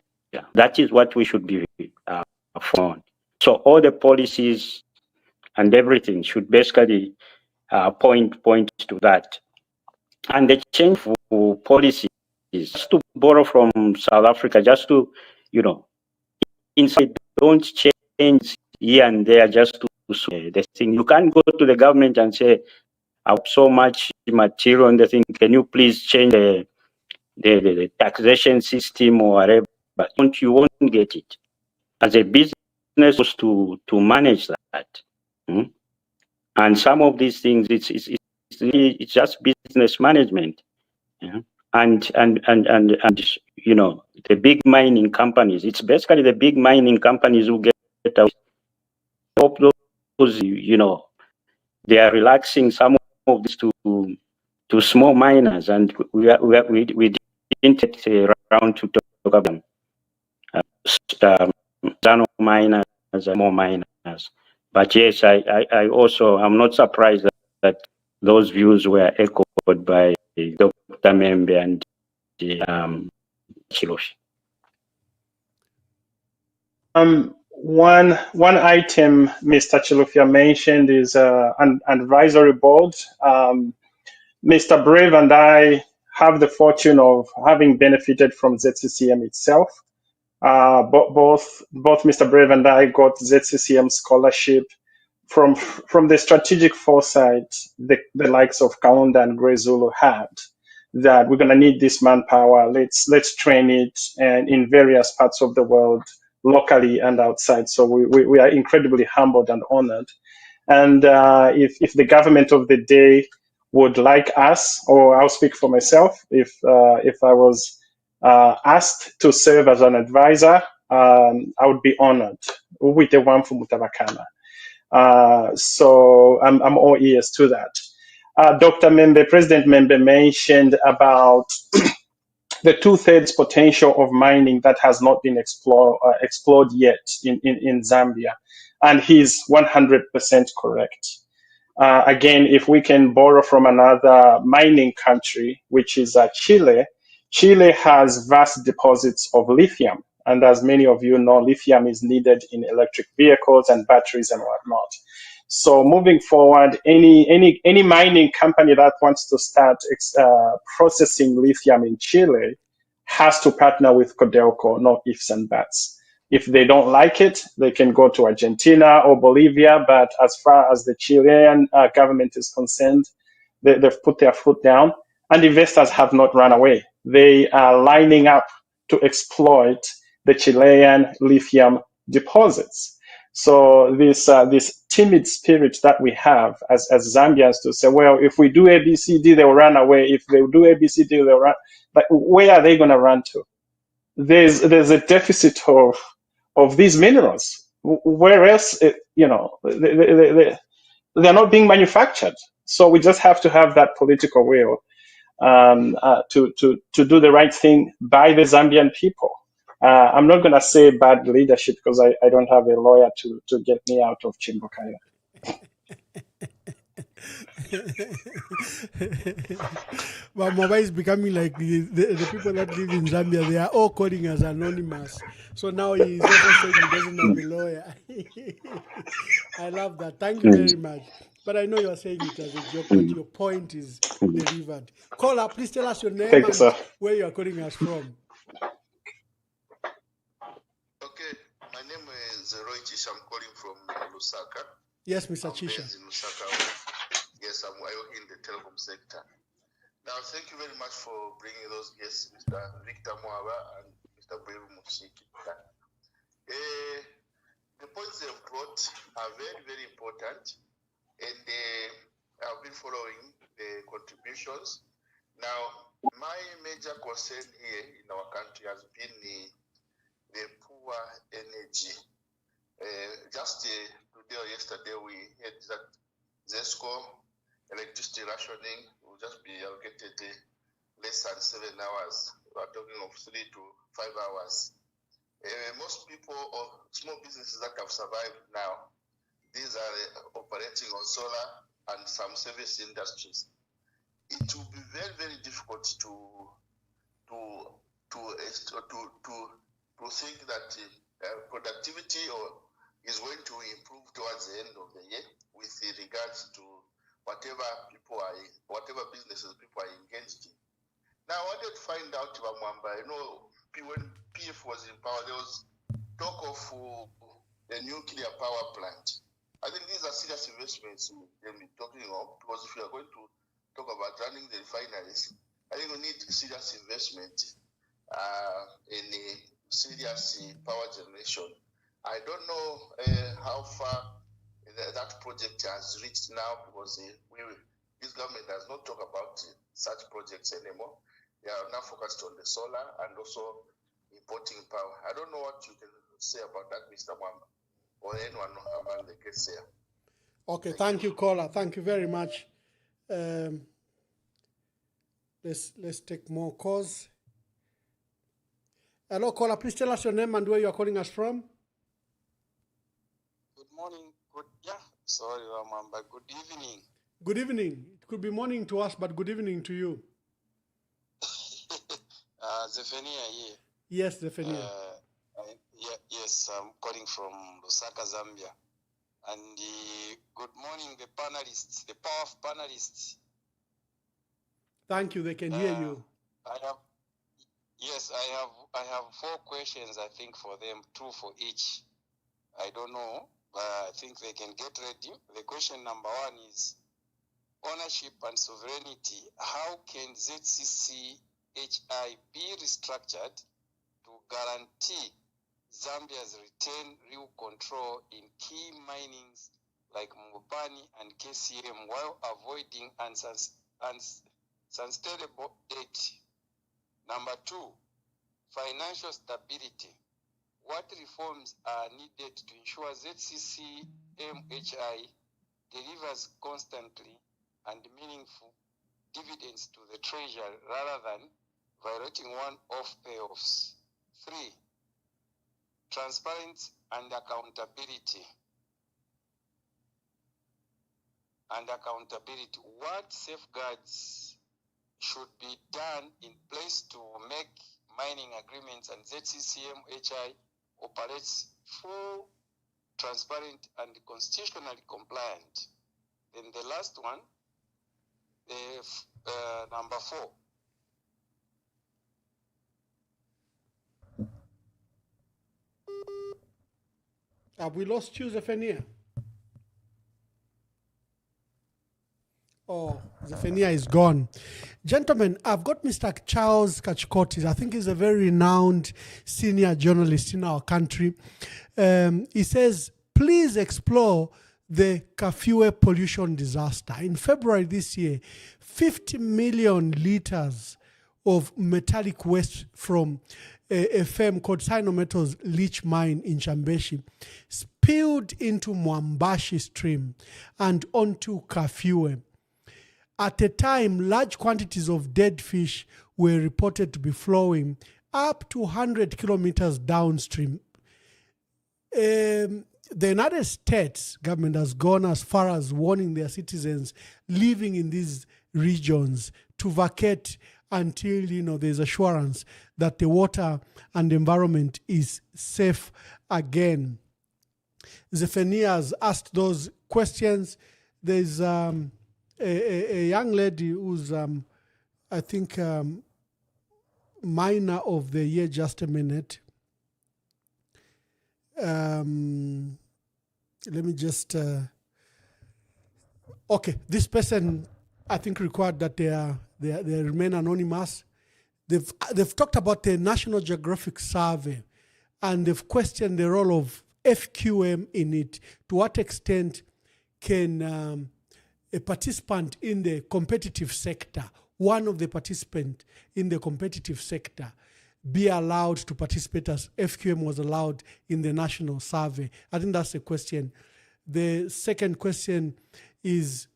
[SPEAKER 1] That is what we should be on. So all the policies and everything should basically point to that. And the change for policies is just to borrow from South Africa, just to, inside, don't change here and there just to the thing. You can't go to the government and say, I have so much material on the thing. Can you please change the taxation system or whatever? But you won't get it. As a business to manage that. And some of these things, it's just business management. And the big mining companies, it's basically the big mining companies who get out. Those, they are relaxing some of this to small miners, and we didn't get around to talk about them. Miners and more miners. But yes, I also, I'm not surprised that those views were echoed by Dr. Membe and Chiloshi.
[SPEAKER 2] One item Mr. Chilufya mentioned is an advisory board. Mr. Brave and I have the fortune of having benefited from ZCCM itself. Both Mr. Brave and I got ZCCM scholarship from the strategic foresight the likes of Kaunda and Grey Zulu had, that we're going to need this manpower. Let's train it, and in various parts of the world, locally and outside. So we are incredibly humbled and honored. And if the government of the day would like us, or I'll speak for myself, if I was asked to serve as an advisor, I would be honored. With the one from Mutabakana. So I'm all ears to that. Dr. Membe, President Membe mentioned about the 2/3 potential of mining that has not been explored yet in Zambia. And he's 100% correct. Again, if we can borrow from another mining country, which is Chile, Chile has vast deposits of lithium. And as many of you know, lithium is needed in electric vehicles and batteries and whatnot. So moving forward, any mining company that wants to start processing lithium in Chile has to partner with Codelco, no ifs and buts. If they don't like it, they can go to Argentina or Bolivia. But as far as the Chilean government is concerned, they've put their foot down, and investors have not run away. They are lining up to exploit the Chilean lithium deposits. So this timid spirit that we have as Zambians to say, well, if we do ABCD, they'll run away. If they do ABCD, they'll run. But where are they going to run to? There's a deficit of these minerals. Where else, they're not being manufactured. So we just have to have that political will to do the right thing by the Zambian people. I'm not going to say bad leadership because I don't have a lawyer to get me out of Chimbukaya.
[SPEAKER 8] But Mwaba is becoming like the people that live in Zambia. They are all calling us anonymous. So now he's also saying he doesn't have a lawyer. I love that. Thank you very much. But I know you're saying it as a joke, but your point is delivered. Caller, please tell us your name and where you are calling us from.
[SPEAKER 11] Okay, my name is Roy Chisha. I'm calling from Lusaka.
[SPEAKER 8] Yes, Mr. Chisha.
[SPEAKER 11] In Lusaka. Yes, I'm in the telecom sector. Now, thank you very much for bringing those guests, Mr. Victor Mwaba and Mr. Brevu Mushikita. The points they've brought are very, very important, and I've been following the contributions. Now, my major concern here in our country has been the poor energy. Just today or yesterday, we heard that ZESCO electricity rationing will just be allocated less than 7 hours. We are talking of 3 to 5 hours. Most people or small businesses that have survived now, these are operating on solar and some service industries. It will be very, very difficult to suggest or to think that productivity is going to improve towards the end of the year with regards to whatever businesses people are engaged in. Now, I wanted to find out about Mwaba. When PF was in power, there was talk of a nuclear power plant. I think these are serious investments we'll be talking of, because if we are going to talk about running the refineries, I think we need serious investment in serious power generation. I don't know how far that project has reached now, because this government does not talk about such projects anymore. They are now focused on the solar and also importing power. I don't know what you can say about that, Mr. Mwaba, or anyone among the guests here.
[SPEAKER 8] Okay, thank you, caller. Thank you very much. Let's take more calls. Hello, caller. Please tell us your name and where you are calling us from.
[SPEAKER 12] Good morning. Sorry, Mwaba. Good evening.
[SPEAKER 8] Good evening. It could be morning to us, but good evening to you.
[SPEAKER 12] Zephania here.
[SPEAKER 8] Yes, Zephania.
[SPEAKER 12] Yes, I'm calling from Lusaka, Zambia. And good morning, the panelists, the powerful panelists.
[SPEAKER 8] Thank you. They can hear you.
[SPEAKER 12] I have 4 questions, I think, for them, 2 for each. I don't know, but I think they can get ready. The question number 1 is ownership and sovereignty. How can ZCCM-IH be restructured to guarantee Zambia's retain real control in key minings like Mupani and KCM while avoiding unsustainable debt? Number 2, financial stability. What reforms are needed to ensure ZCCM-IH delivers constantly and meaningful dividends to the treasury rather than violating one-off payoffs? 3, transparency and accountability. What safeguards should be done in place to make mining agreements and ZCCM-IH operates full, transparent, and constitutionally compliant? Then the last one, number 4.
[SPEAKER 8] Have we lost you, Zephania? Oh, Zephania is gone. Gentlemen, I've got Mr. Charles Kachikotis. I think he's a very renowned senior journalist in our country. He says, please explore the Kafue pollution disaster. In February this year, 50 million liters of metallic waste from a firm called Sinometal's Leach Mine in Chambeshi spilled into Mwambashi stream and onto Kafue. At a time, large quantities of dead fish were reported to be flowing up to 100 kilometers downstream. The United States government has gone as far as warning their citizens living in these regions to vacate until there's assurance that the water and the environment is safe again. Zephania has asked those questions. There's a young lady who's, I think, miner of the year. Just a minute. Let me just. Okay, this person, I think, required that they remain anonymous. They've talked about the National Geographic Survey, and they've questioned the role of FQM in it. To what extent can a participant in the competitive sector, one of the participants in the competitive sector, be allowed to participate as FQM was allowed in the national survey? I think that's the question. The second question is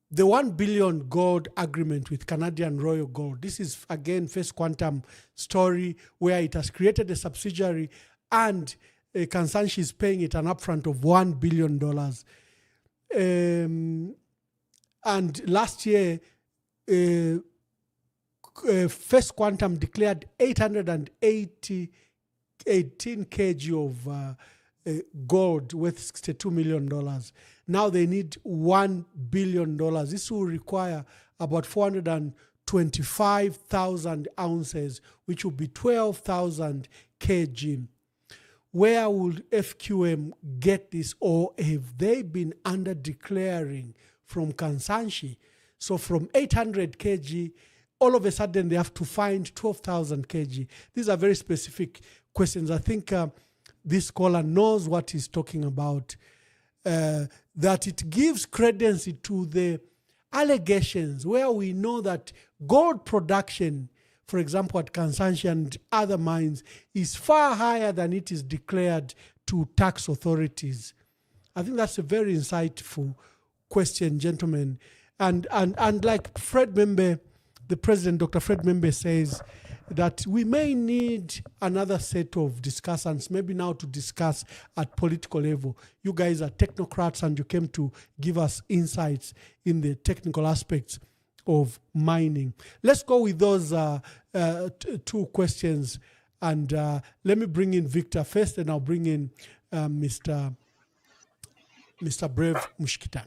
[SPEAKER 8] the 1 billion gold agreement with Canadian Royal Gold. This is, again, First Quantum story where it has created a subsidiary and Kansanshi is paying it an upfront of $1 billion. And last year, First Quantum declared 818 kg of gold worth $62 million. Now they need $1 billion. This will require about 425,000 ounces, which will be 12,000 kg. Where would FQM get this, or have they been under declaring from Kansanshi? So from 800 kg, all of a sudden they have to find 12,000 kg. These are very specific questions. I think this caller knows what he's talking about, that it gives credence to the allegations where we know that gold production, for example, at Kansanshi and other mines, is far higher than it is declared to tax authorities. I think that's a very insightful question, gentlemen. And like Fred Membe, the president, Dr. Fred Membe, says that we may need another set of discussants, maybe now to discuss at political level. You guys are technocrats and you came to give us insights in the technical aspects of mining. Let's go with those two questions. And let me bring in Victor first, and I'll bring in Mr. Brave Mushikita.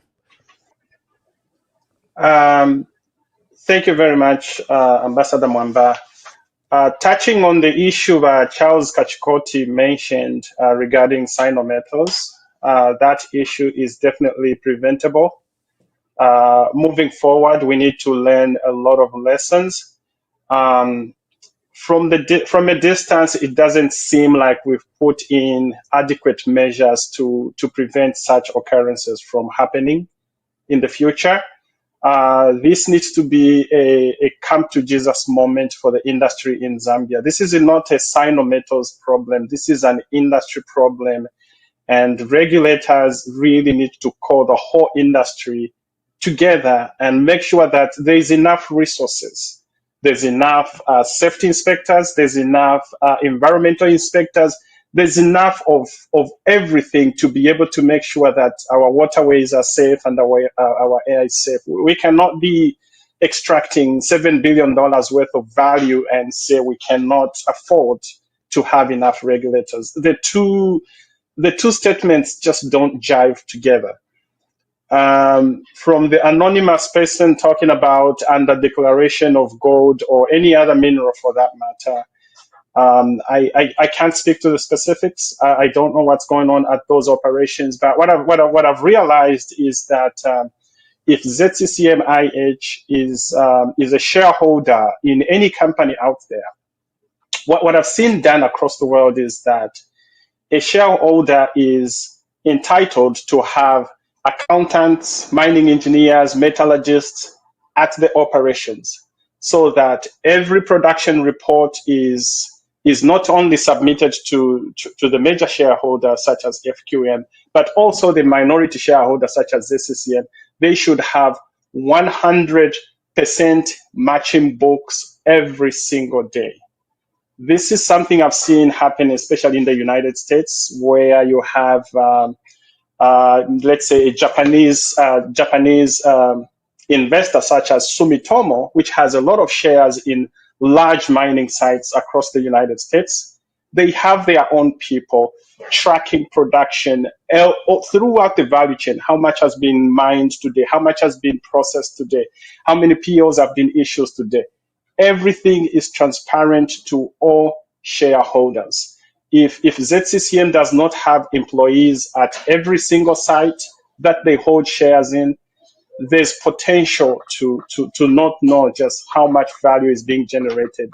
[SPEAKER 2] Thank you very much, Ambassador Mwaba. Touching on the issue that Charles Kachikoti mentioned regarding cyanometals, that issue is definitely preventable. Moving forward, we need to learn a lot of lessons. From a distance, it doesn't seem like we've put in adequate measures to prevent such occurrences from happening in the future. This needs to be a come to Jesus moment for the industry in Zambia. This is not a cyanometals problem. This is an industry problem, and regulators really need to call the whole industry together and make sure that there's enough resources. There's enough safety inspectors. There's enough environmental inspectors. There's enough of everything to be able to make sure that our waterways are safe and our air is safe. We cannot be extracting $7 billion worth of value and say we cannot afford to have enough regulators. The two statements just don't jive together. From the anonymous person talking about under declaration of gold or any other mineral for that matter, I can't speak to the specifics. I don't know what's going on at those operations, but what I've realized is that if ZCCM-IH is a shareholder in any company out there, what I've seen done across the world is that a shareholder is entitled to have accountants, mining engineers, metallurgists at the operations, so that every production report is not only submitted to the major shareholders such as FQM, but also the minority shareholders such as ZCCM. They should have 100% matching books every single day. This is something I've seen happen, especially in the United States, where you have, let's say, a Japanese investor such as Sumitomo, which has a lot of shares in large mining sites across the United States. They have their own people tracking production throughout the value chain. How much has been mined today? How much has been processed today? How many POs have been issued today? Everything is transparent to all shareholders. If ZCCM does not have employees at every single site that they hold shares in, there's potential to not know just how much value is being generated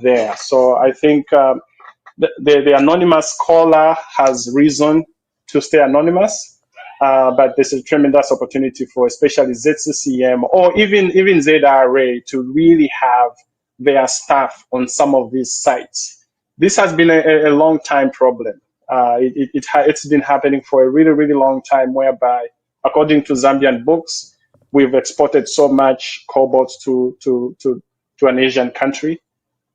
[SPEAKER 2] there. So I think the anonymous caller has reason to stay anonymous, but there's a tremendous opportunity for especially ZCCM or even ZRA to really have their staff on some of these sites. This has been a long time problem. It's been happening for a really, really long time, whereby, according to Zambian books, we've exported so much cobalt to an Asian country.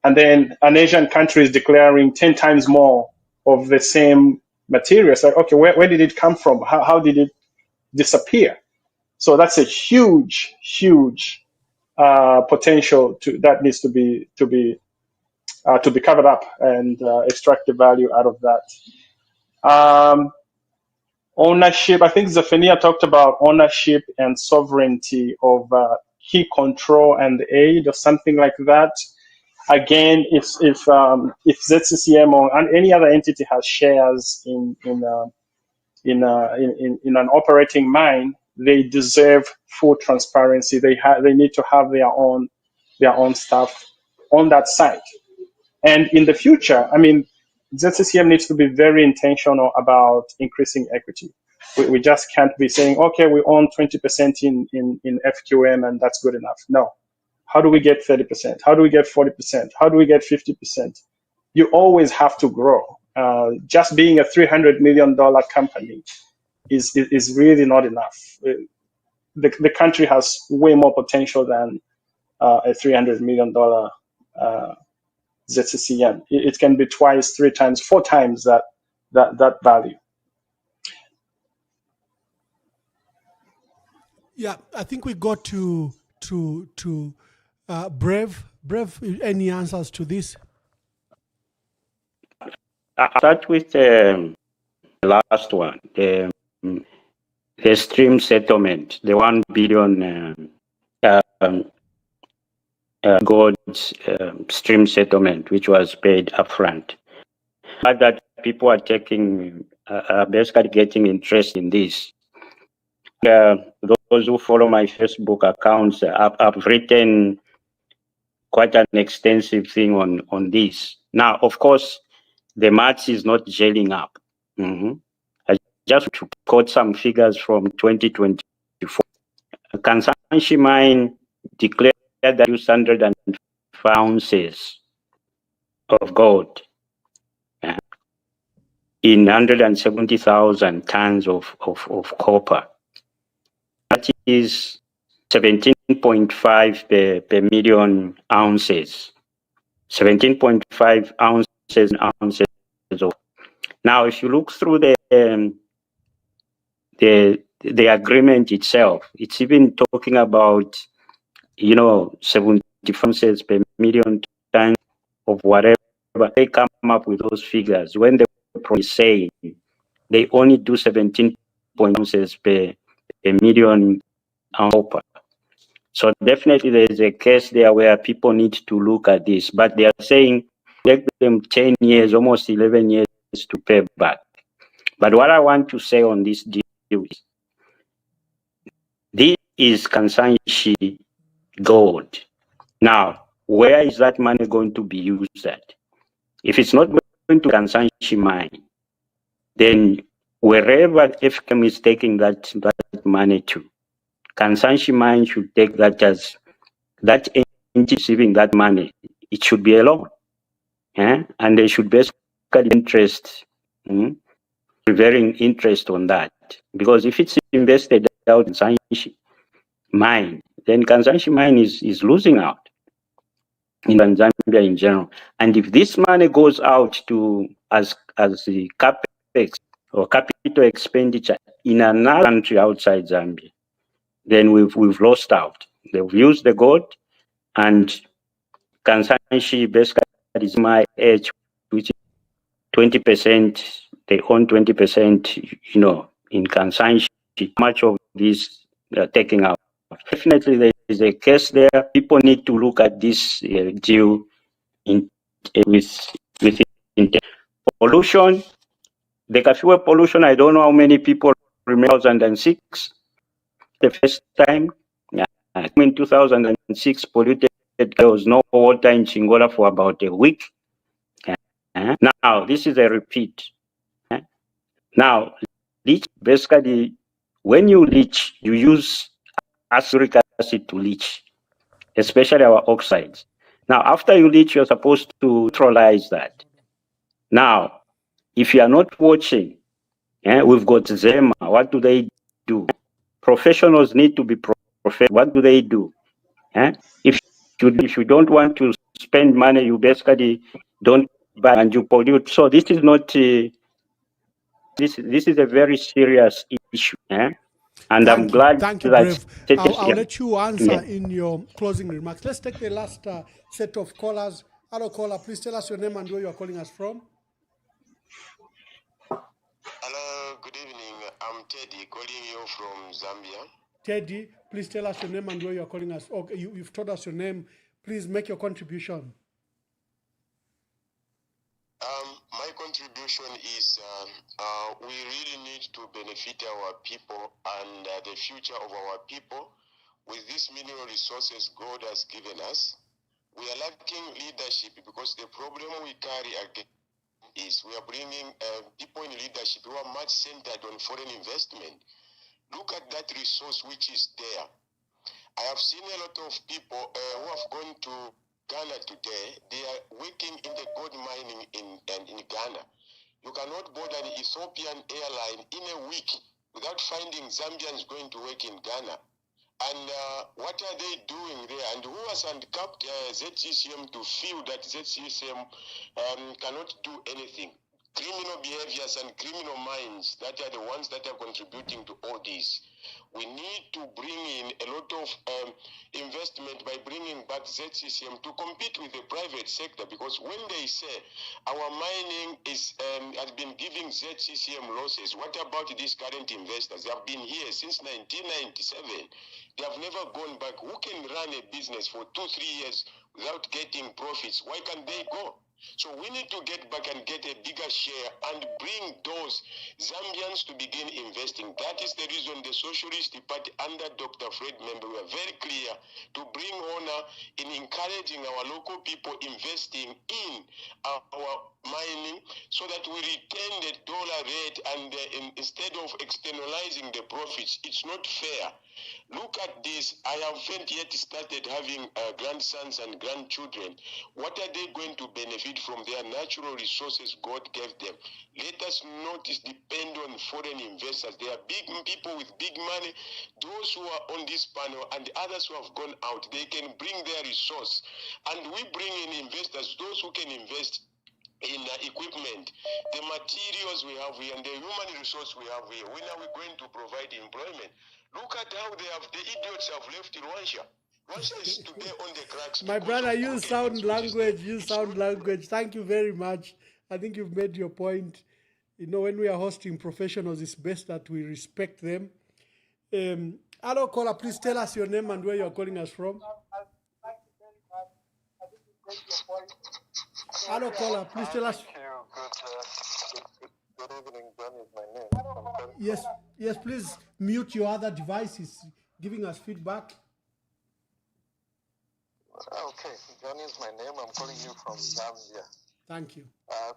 [SPEAKER 2] And then an Asian country is declaring 10 times more of the same material. So, okay, where did it come from? How did it disappear? So that's a huge, huge potential that needs to be covered up and extract the value out of that. Ownership, I think Zephania talked about ownership and sovereignty of key control and aid or something like that. Again, if ZCCM or any other entity has shares in an operating mine, they deserve full transparency. They need to have their own stuff on that site. And in the future, I mean, ZCCM needs to be very intentional about increasing equity. We just can't be saying, okay, we own 20% in FQM and that's good enough. No. How do we get 30%? How do we get 40%? How do we get 50%? You always have to grow. Just being a $300 million company is really not enough. The country has way more potential than a $300 million ZCCM. It can be twice, 3 times, 4 times that value.
[SPEAKER 8] Yeah, I think we got to Brave. Brave, any answers to this?
[SPEAKER 1] I'll start with the last one, the stream settlement, the 1 billion gold stream settlement, which was paid upfront. But that people are taking, basically getting interest in this. Those who follow my Facebook accounts, I've written quite an extensive thing on this. Now, of course, the maths is not gelling up. I just to quote some figures from 2024. Kansanshi mine declared that 605 ounces of gold in 170,000 tons of copper. That is 17.5 per million ounces. 17.5 ounces of. Now, if you look through the agreement itself, it's even talking about, 70 ounces per million tons of whatever. They come up with those figures when the pro is saying they only do 17 ounces per million copper. So definitely there is a case there where people need to look at this, but they are saying take them 10 years, almost 11 years to pay back. But what I want to say on this deal is, this is Kansanshi gold. Now, where is that money going to be used at? If it's not going to Kansanshi mine, then wherever FKM is taking that money to, Kansanshi mine should take that as that entity receiving that money. It should be a loan, and they should basically interest, prevailing interest on that. Because if it's invested out in Kansanshi mine, then Kansanshi mine is losing out in Zambia in general. And if this money goes out to as the capex or capital expenditure in another country outside Zambia, then we've lost out. They've used the gold, and Kansanshi basically is ZCCM-IH, which is 20%. They own 20%, in Kansanshi. Much of this taking out. Definitely, there is a case there. People need to look at this deal with pollution. The Kafiwe pollution, I don't know how many people remember 2006. The first time, in 2006, polluted, there was no water in Chingola for about a week. Now, this is a repeat. Now, leach, basically, when you leach, you use uric acid to leach, especially our oxides. Now, after you leach, you're supposed to neutralize that. Now, if you are not watching, we've got ZEMA. What do they do? Professionals need to be professional. What do they do? If you don't want to spend money, you basically don't buy and you pollute. So this is not this is a very serious issue. And I'm glad
[SPEAKER 8] Thank you,
[SPEAKER 1] that
[SPEAKER 8] Brave. I'll let you answer in your closing remarks. Let's take the last set of callers. Hello, caller. Please tell us your name and where you are calling us from.
[SPEAKER 12] Hello, good evening. I'm Teddy, calling you from Zambia.
[SPEAKER 8] Teddy, please tell us your name and where you are calling us. Okay, you've told us your name. Please make your contribution.
[SPEAKER 12] My contribution is we really need to benefit our people and the future of our people with these mineral resources God has given us. We are lacking leadership because the problem we carry again is we are bringing people in leadership who are much centered on foreign investment. Look at that resource which is there. I have seen a lot of people who have gone to Ghana today. They are working in the gold mining in Ghana. You cannot board an Ethiopian airline in a week without finding Zambians going to work in Ghana. And what are they doing there? And who has handicapped ZCCM to feel that ZCCM cannot do anything? Criminal behaviors and criminal minds that are the ones that are contributing to all this. We need to bring in a lot of investment by bringing back ZCCM to compete with the private sector, because when they say our mining is has been giving ZCCM losses, what about these current investors? They have been here since 1997. They have never gone back. Who can run a business for 2-3 years without getting profits? Why can't they go? So we need to get back and get a bigger share and bring those Zambians to begin investing. That is the reason the Socialist Party under Dr. Fred Membe were very clear to bring honor in encouraging our local people investing in our mining so that we retain the dollar rate and instead of externalizing the profits. It's not fair. Look at this. I haven't yet started having grandsons and grandchildren. What are they going to benefit from their natural resources God gave them? Let us not depend on foreign investors. They are big people with big money. Those who are on this panel and others who have gone out, they can bring their resource. And we bring in investors, those who can invest in equipment, the materials we have here, and the human resource we have here. When are we going to provide employment? Look at how the idiots have left Rwanda. Rwanda is today on the cracks.
[SPEAKER 8] My brother, use sound language. Use sound language. Thank you very much. I think you've made your point. You know, when we are hosting professionals, it's best that we respect them. Hello, caller. Please tell us your name and where you are calling us from. Hello, caller. Please tell us.
[SPEAKER 12] Good evening, John is my name.
[SPEAKER 8] Yes, please mute your other devices giving us feedback.
[SPEAKER 12] Okay, John is my name. I'm calling you from Zambia.
[SPEAKER 8] Thank you.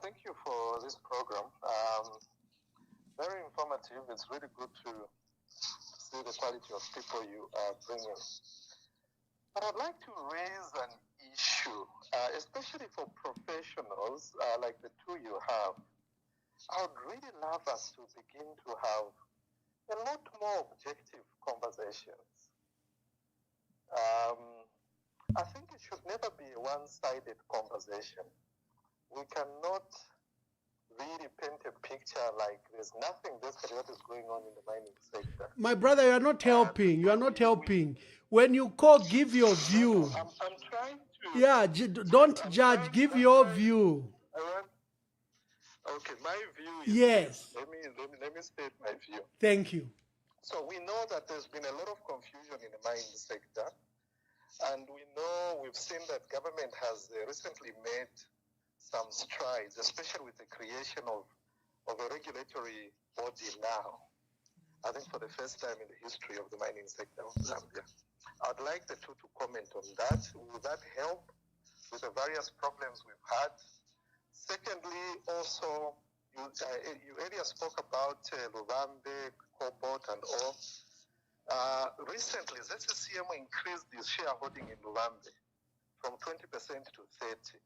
[SPEAKER 12] Thank you for this program. Very informative. It's really good to see the quality of people you are bringing. But I'd like to raise an issue, especially for professionals like the two you have. I would really love us to begin to have a lot more objective conversations. I think it should never be a one-sided conversation. We cannot really paint a picture like there's nothing basically what is going on in the mining sector.
[SPEAKER 8] My brother, you are not helping. You are not helping. When you call, give your view.
[SPEAKER 12] I'm trying to.
[SPEAKER 8] Yeah, don't judge. Give your view.
[SPEAKER 12] Okay, my view is.
[SPEAKER 8] Yes.
[SPEAKER 12] Let me state my view.
[SPEAKER 8] Thank you.
[SPEAKER 12] So we know that there's been a lot of confusion in the mining sector, and we know we've seen that government has recently made some strides, especially with the creation of a regulatory body now. I think for the first time in the history of the mining sector of Zambia. I'd like the two to comment on that. Will that help with the various problems we've had? Secondly, also, you earlier spoke about Luvambe, cobalt, and all. Recently, ZCCM increased its shareholding in Luvambe from 20% to 30%.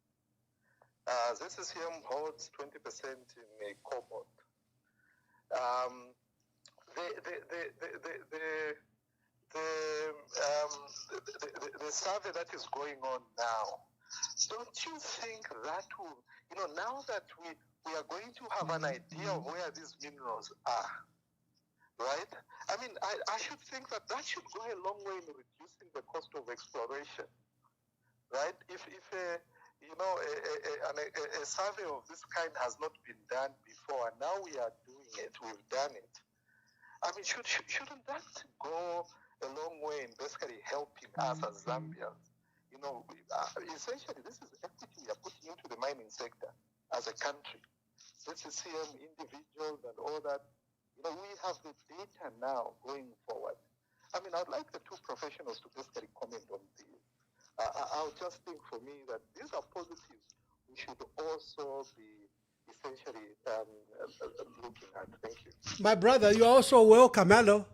[SPEAKER 12] ZCCM holds 20% in cobalt. The survey that is going on now, don't you think that will, now that we are going to have an idea of where these minerals are,
[SPEAKER 13] right? I mean, I should think that should go a long way in reducing the cost of exploration, right? If a survey of this kind has not been done before, and now we are doing it, we've done it. I mean, shouldn't that go a long way in basically helping us as Zambians? You know, essentially, this is equity we are putting into the mining sector as a country. ZCCM, individuals, and all that. You know, we have the data now going forward. I mean, I'd like the two professionals to basically comment on this. I'll just think for me that these are positives we should also be essentially looking at. Thank you.
[SPEAKER 8] My brother, you're also welcome. Hello.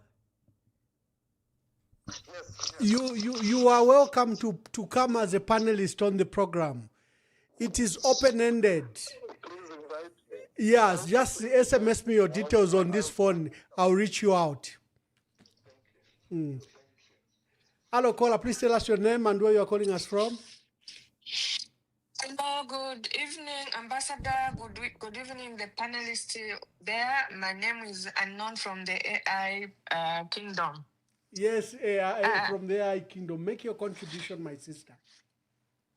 [SPEAKER 13] Yes.
[SPEAKER 8] You are welcome to come as a panelist on the program. It is open-ended.
[SPEAKER 13] Please invite me.
[SPEAKER 8] Yes, just SMS me your details on this phone. I'll reach you out. Hello, caller. Please tell us your name and where you are calling us from.
[SPEAKER 14] Hello, good evening, Ambassador. Good evening, the panelists there. My name is Unknown from the AI Kingdom.
[SPEAKER 8] Yes, from the AI Kingdom. Make your contribution, my sister.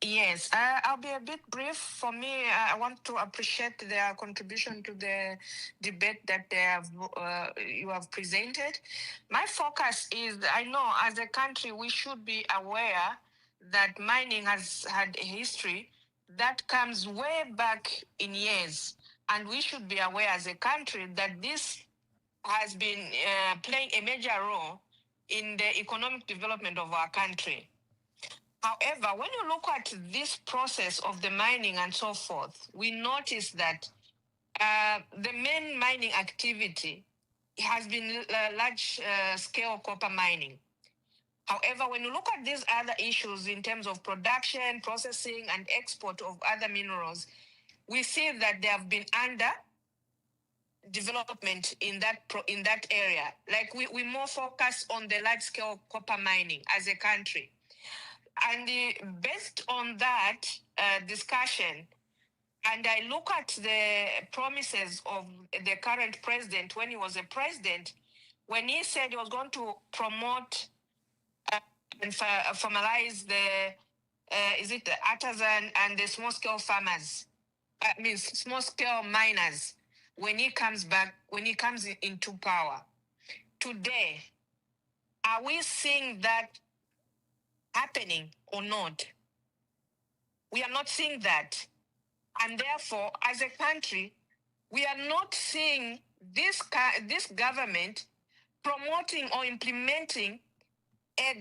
[SPEAKER 14] Yes, I'll be a bit brief. For me, I want to appreciate their contribution to the debate that you have presented. My focus is, I know as a country, we should be aware that mining has had a history that comes way back in years. And we should be aware as a country that this has been playing a major role in the economic development of our country. However, when you look at this process of the mining and so forth, we notice that the main mining activity has been large-scale copper mining. However, when you look at these other issues in terms of production, processing, and export of other minerals, we see that they have been under development in that area. Like we more focus on the large-scale copper mining as a country. And based on that discussion, and I look at the promises of the current president when he was a president, when he said he was going to promote and formalize the artisan and the small-scale farmers, small-scale miners, when he comes into power. Today, are we seeing that happening or not? We are not seeing that. And therefore, as a country, we are not seeing this government promoting or implementing a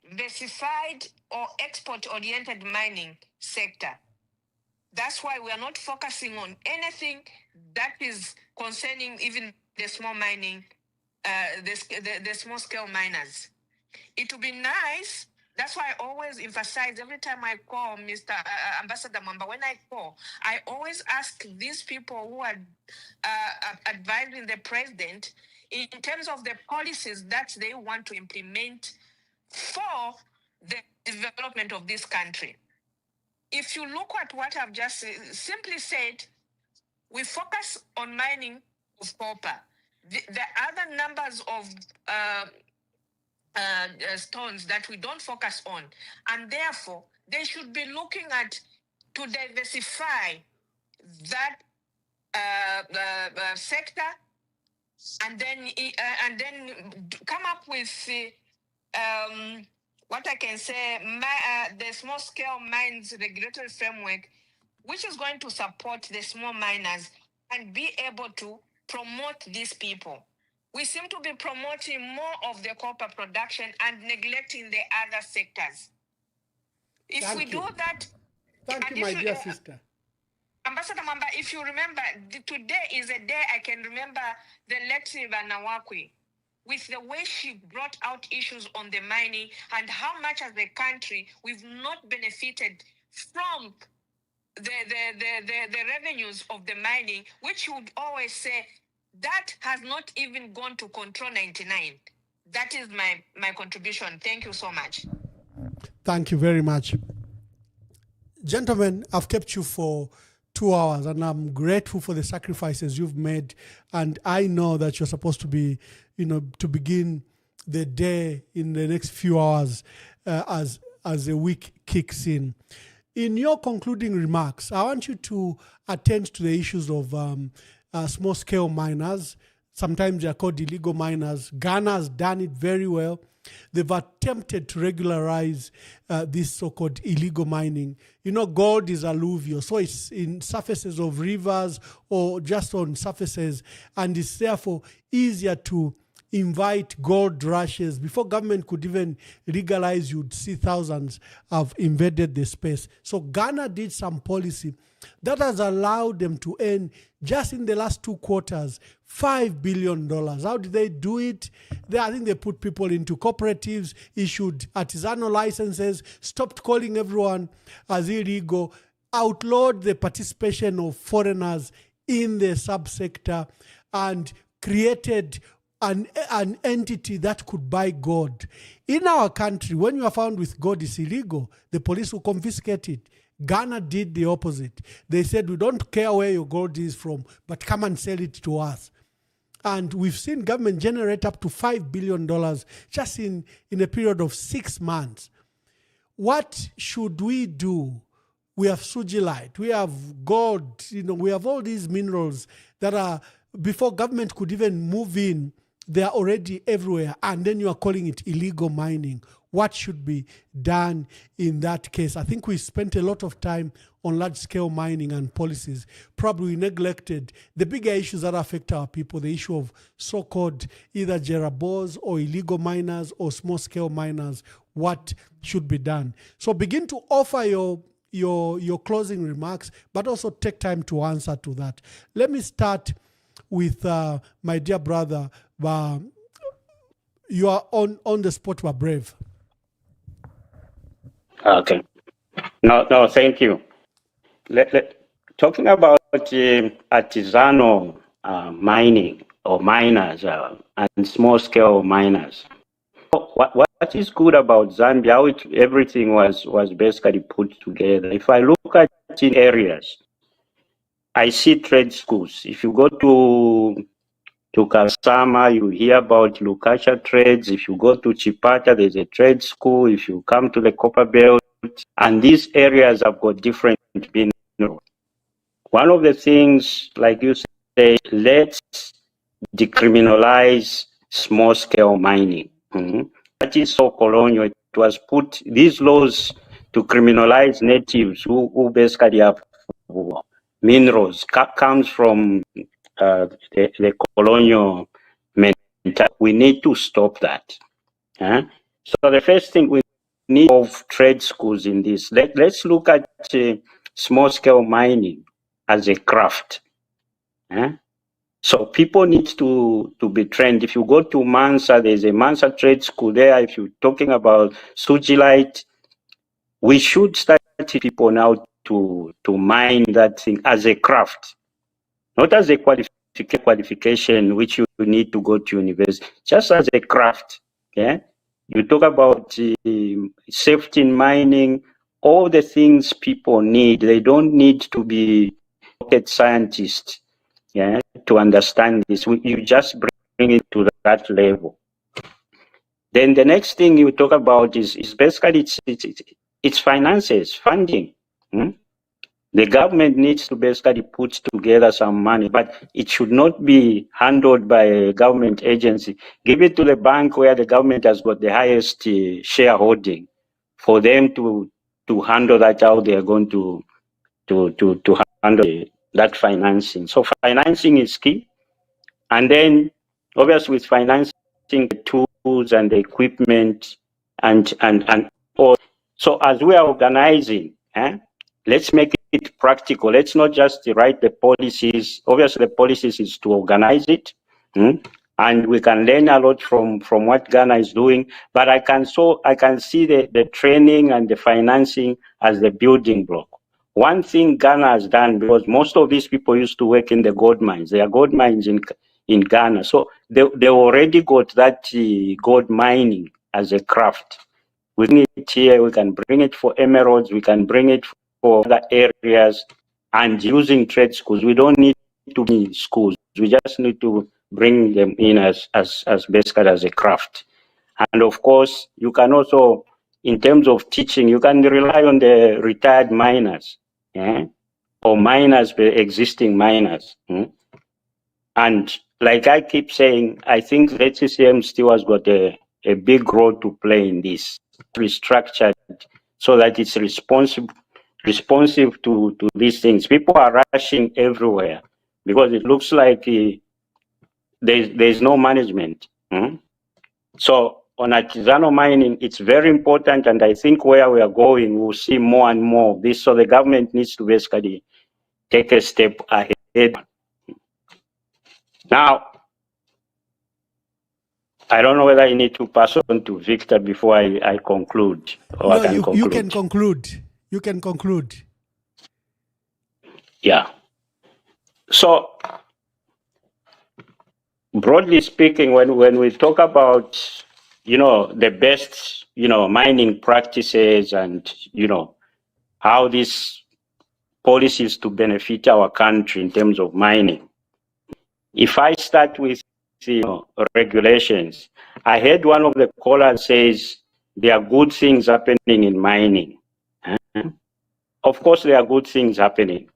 [SPEAKER 14] diversified or export-oriented mining sector. That's why we are not focusing on anything that is concerning even the small mining, the small-scale miners. It would be nice. That's why I always emphasize every time I call Mr. Ambassador Mwaba, when I call, I always ask these people who are advising the president in terms of the policies that they want to implement for the development of this country. If you look at what I've just simply said, we focus on mining of copper. The other numbers of stones that we don't focus on, and therefore they should be looking at to diversify that sector, and then come up with what I can say, the small scale mines regulatory framework, which is going to support the small miners and be able to promote these people. We seem to be promoting more of the copper production and neglecting the other sectors. If we do that...
[SPEAKER 8] Thank you, my dear sister.
[SPEAKER 14] Ambassador Mwaba, if you remember, today is a day I can remember the late Banawakwi, with the way she brought out issues on the mining and how much as a country we've not benefited from the revenues of the mining, which you would always say, that has not even gone to Control 99. That is my contribution. Thank you so much.
[SPEAKER 8] Thank you very much. Gentlemen, I've kept you for 2 hours, and I'm grateful for the sacrifices you've made. And I know that you're supposed to be, to begin the day in the next few hours as the week kicks in. In your concluding remarks, I want you to attend to the issues of small-scale miners. Sometimes they're called illegal miners. Ghana has done it very well. They've attempted to regularize this so-called illegal mining. Gold is alluvial, so it's in surfaces of rivers or just on surfaces, and it's therefore easier to invite gold rushes. Before government could even legalize, you'd see thousands have invaded the space. So Ghana did some policy that has allowed them to earn, just in the last 2 quarters, $5 billion. How did they do it? I think they put people into cooperatives, issued artisanal licenses, stopped calling everyone as illegal, outlawed the participation of foreigners in the subsector, and created an entity that could buy gold. In our country, when you are found with gold, it's illegal. The police will confiscate it. Ghana did the opposite. They said, we don't care where your gold is from, but come and sell it to us. And we've seen government generate up to $5 billion just in a period of 6 months. What should we do? We have sugilite, we have gold, we have all these minerals that are, before government could even move in, they are already everywhere, and then you are calling it illegal mining. What should be done in that case? I think we spent a lot of time on large-scale mining and policies. Probably neglected the bigger issues that affect our people, the issue of so-called either jerabos or illegal miners or small-scale miners. What should be done? So begin to offer your closing remarks, but also take time to answer to that. Let me start with my dear brother. You are on the spot, we're brave.
[SPEAKER 1] Okay. No, thank you. Talking about artisanal mining or miners and small-scale miners. What is good about Zambia, how everything was basically put together. If I look at in areas, I see trade schools. If you go to Kasama, you hear about Lukacha trades. If you go to Chipata, there's a trade school. If you come to the Copper Belt, and these areas have got different minerals. One of the things, like you say, let's decriminalize small-scale mining. That is so colonial. It was put, these laws to criminalize natives who basically have minerals, comes from the colonial mentality. We need to stop that. So the first thing we need of trade schools in this. Let's look at small-scale mining as a craft. So people need to be trained. If you go to Mansa, there's a Mansa trade school there. If you're talking about sugilite, we should start people now to mine that thing as a craft, not as a qualification which you need to go to university, just as a craft. You talk about safety in mining, all the things people need. They don't need to be rocket scientists to understand this. You just bring it to that level. Then the next thing you talk about is basically it's finances, funding. The government needs to basically put together some money, but it should not be handled by a government agency. Give it to the bank where the government has got the highest shareholding, for them to handle that, how they are going to handle that financing. So financing is key. And then obviously with financing, the tools and the equipment and all. So as we are organizing, let's make it practical. Let's not just write the policies. Obviously the policies is to organize it. And we can learn a lot from what Ghana is doing. But I can see the training and the financing as the building block. One thing Ghana has done, because most of these people used to work in the gold mines. There are gold mines in Ghana. So they already got that gold mining as a craft. We bring it here, we can bring it for emeralds, we can bring it for other areas. and using trade schools. We don't need to be schools. We just need to bring them in as basically as a craft. And of course, you can also, in terms of teaching, you can rely on the retired miners, or miners, existing miners. And like I keep saying, I think ZCCM still has got a big role to play in this, restructured so that it's responsive to these things. People are rushing everywhere because it looks like there's no management. So on artisanal mining, it's very important, and I think where we are going, we'll see more and more of this. So the government needs to basically take a step ahead. Now, I don't know whether I need to pass on to Victor before I conclude. Or
[SPEAKER 8] No,
[SPEAKER 1] I can
[SPEAKER 8] you
[SPEAKER 1] conclude.
[SPEAKER 8] can conclude. You can conclude.
[SPEAKER 1] Yeah. So, broadly speaking, when we talk about, the best, mining practices and, how these policies to benefit our country in terms of mining. If I start with regulations, I heard one of the callers says there are good things happening in mining. Of course, there are good things happening,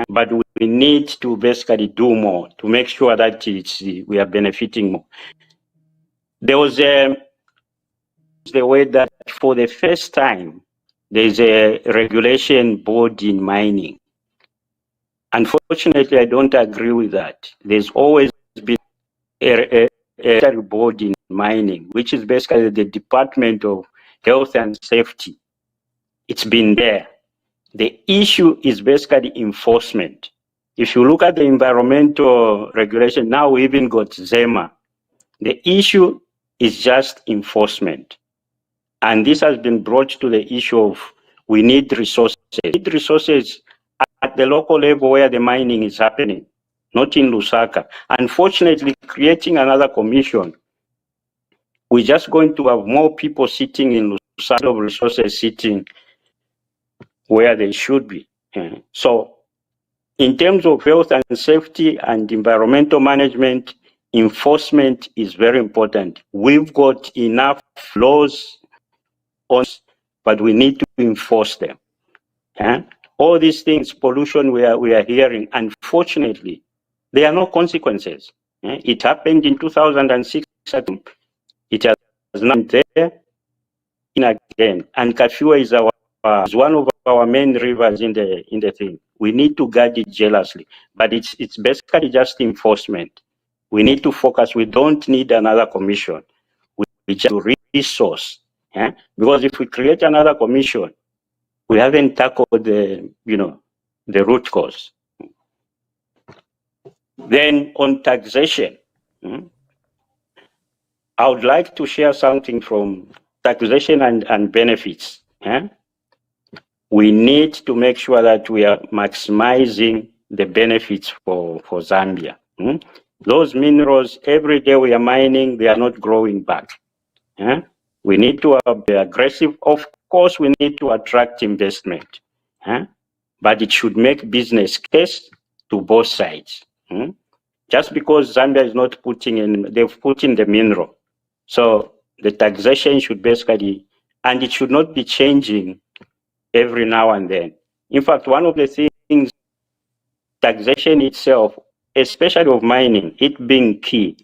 [SPEAKER 1] but we need to basically do more to make sure that we are benefiting more. There was the way that for the first time, there's a regulation board in mining. Unfortunately, I don't agree with that. There's always been a board in mining, which is basically the Department of Health and Safety. It's been there. The issue is basically enforcement. If you look at the environmental regulation, now we even got ZEMA. The issue is just enforcement. And this has been brought to the issue of we need resources. We need resources at the local level where the mining is happening, not in Lusaka. Unfortunately, creating another commission, we're just going to have more people sitting in Lusaka of resources sitting where they should be. So in terms of health and safety and environmental management, enforcement is very important. We've got enough laws on, but we need to enforce them. All these things, pollution we are hearing, unfortunately, there are no consequences. It happened in 2006. It has not been there again. And Kafua is one of our main rivers in the thing. We need to guard it jealously, but it's basically just enforcement. We need to focus. We don't need another commission. We just resource. Because if we create another commission, we haven't tackled the root cause. Then on taxation, I would like to share something from taxation and benefits. We need to make sure that we are maximizing the benefits for Zambia. Those minerals, every day we are mining, they are not growing back. We need to be aggressive. Of course, we need to attract investment, but it should make business case to both sides. Just because Zambia is not putting in, they've put in the mineral. So the taxation should basically, and it should not be changing every now and then. In fact, one of the things, taxation itself, especially of mining, it being key,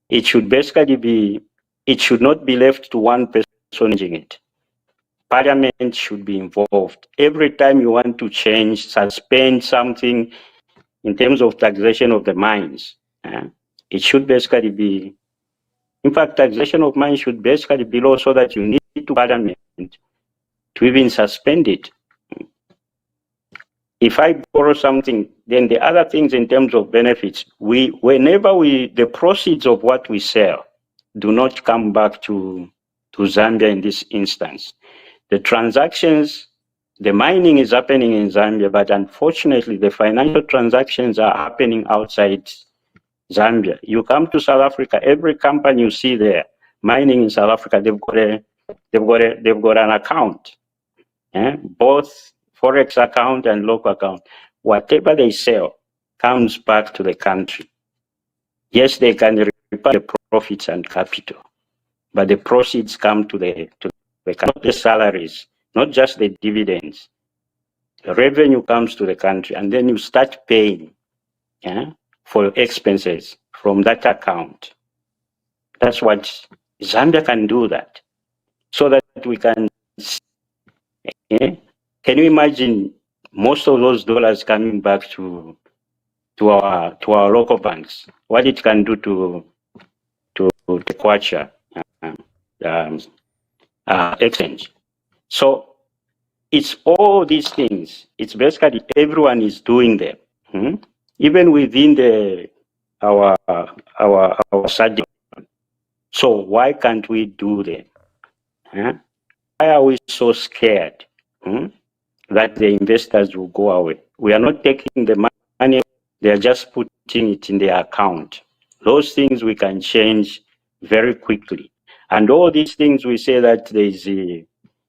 [SPEAKER 1] it should basically be, it should not be left to one person managing it. Parliament should be involved. Every time you want to change, suspend something in terms of taxation of the mines, it should basically be, in fact, taxation of mines should basically be low so that you need to Parliament to even suspend it. If I borrow something, then the other things in terms of benefits, whenever the proceeds of what we sell do not come back to Zambia in this instance. The transactions, the mining is happening in Zambia, but unfortunately the financial transactions are happening outside Zambia. You come to South Africa, every company you see there, mining in South Africa, they've got an account, both Forex account and local account. whatever they sell comes back to the country. Yes, they can repay the profits and capital, but the proceeds come to the not the salaries, not just the dividends. The revenue comes to the country, and then you start paying for expenses from that account. That's what Zambia can do that, so that we can. Can you imagine most of those dollars coming back to our local banks? What it can do to the kwacha exchange. So it's all these things. It's basically everyone is doing them, even within our SADC. So why can't we do them? Why are we so scared that the investors will go away? We are not taking the money; they are just putting it in their account. Those things we can change very quickly. And all these things we say that there is,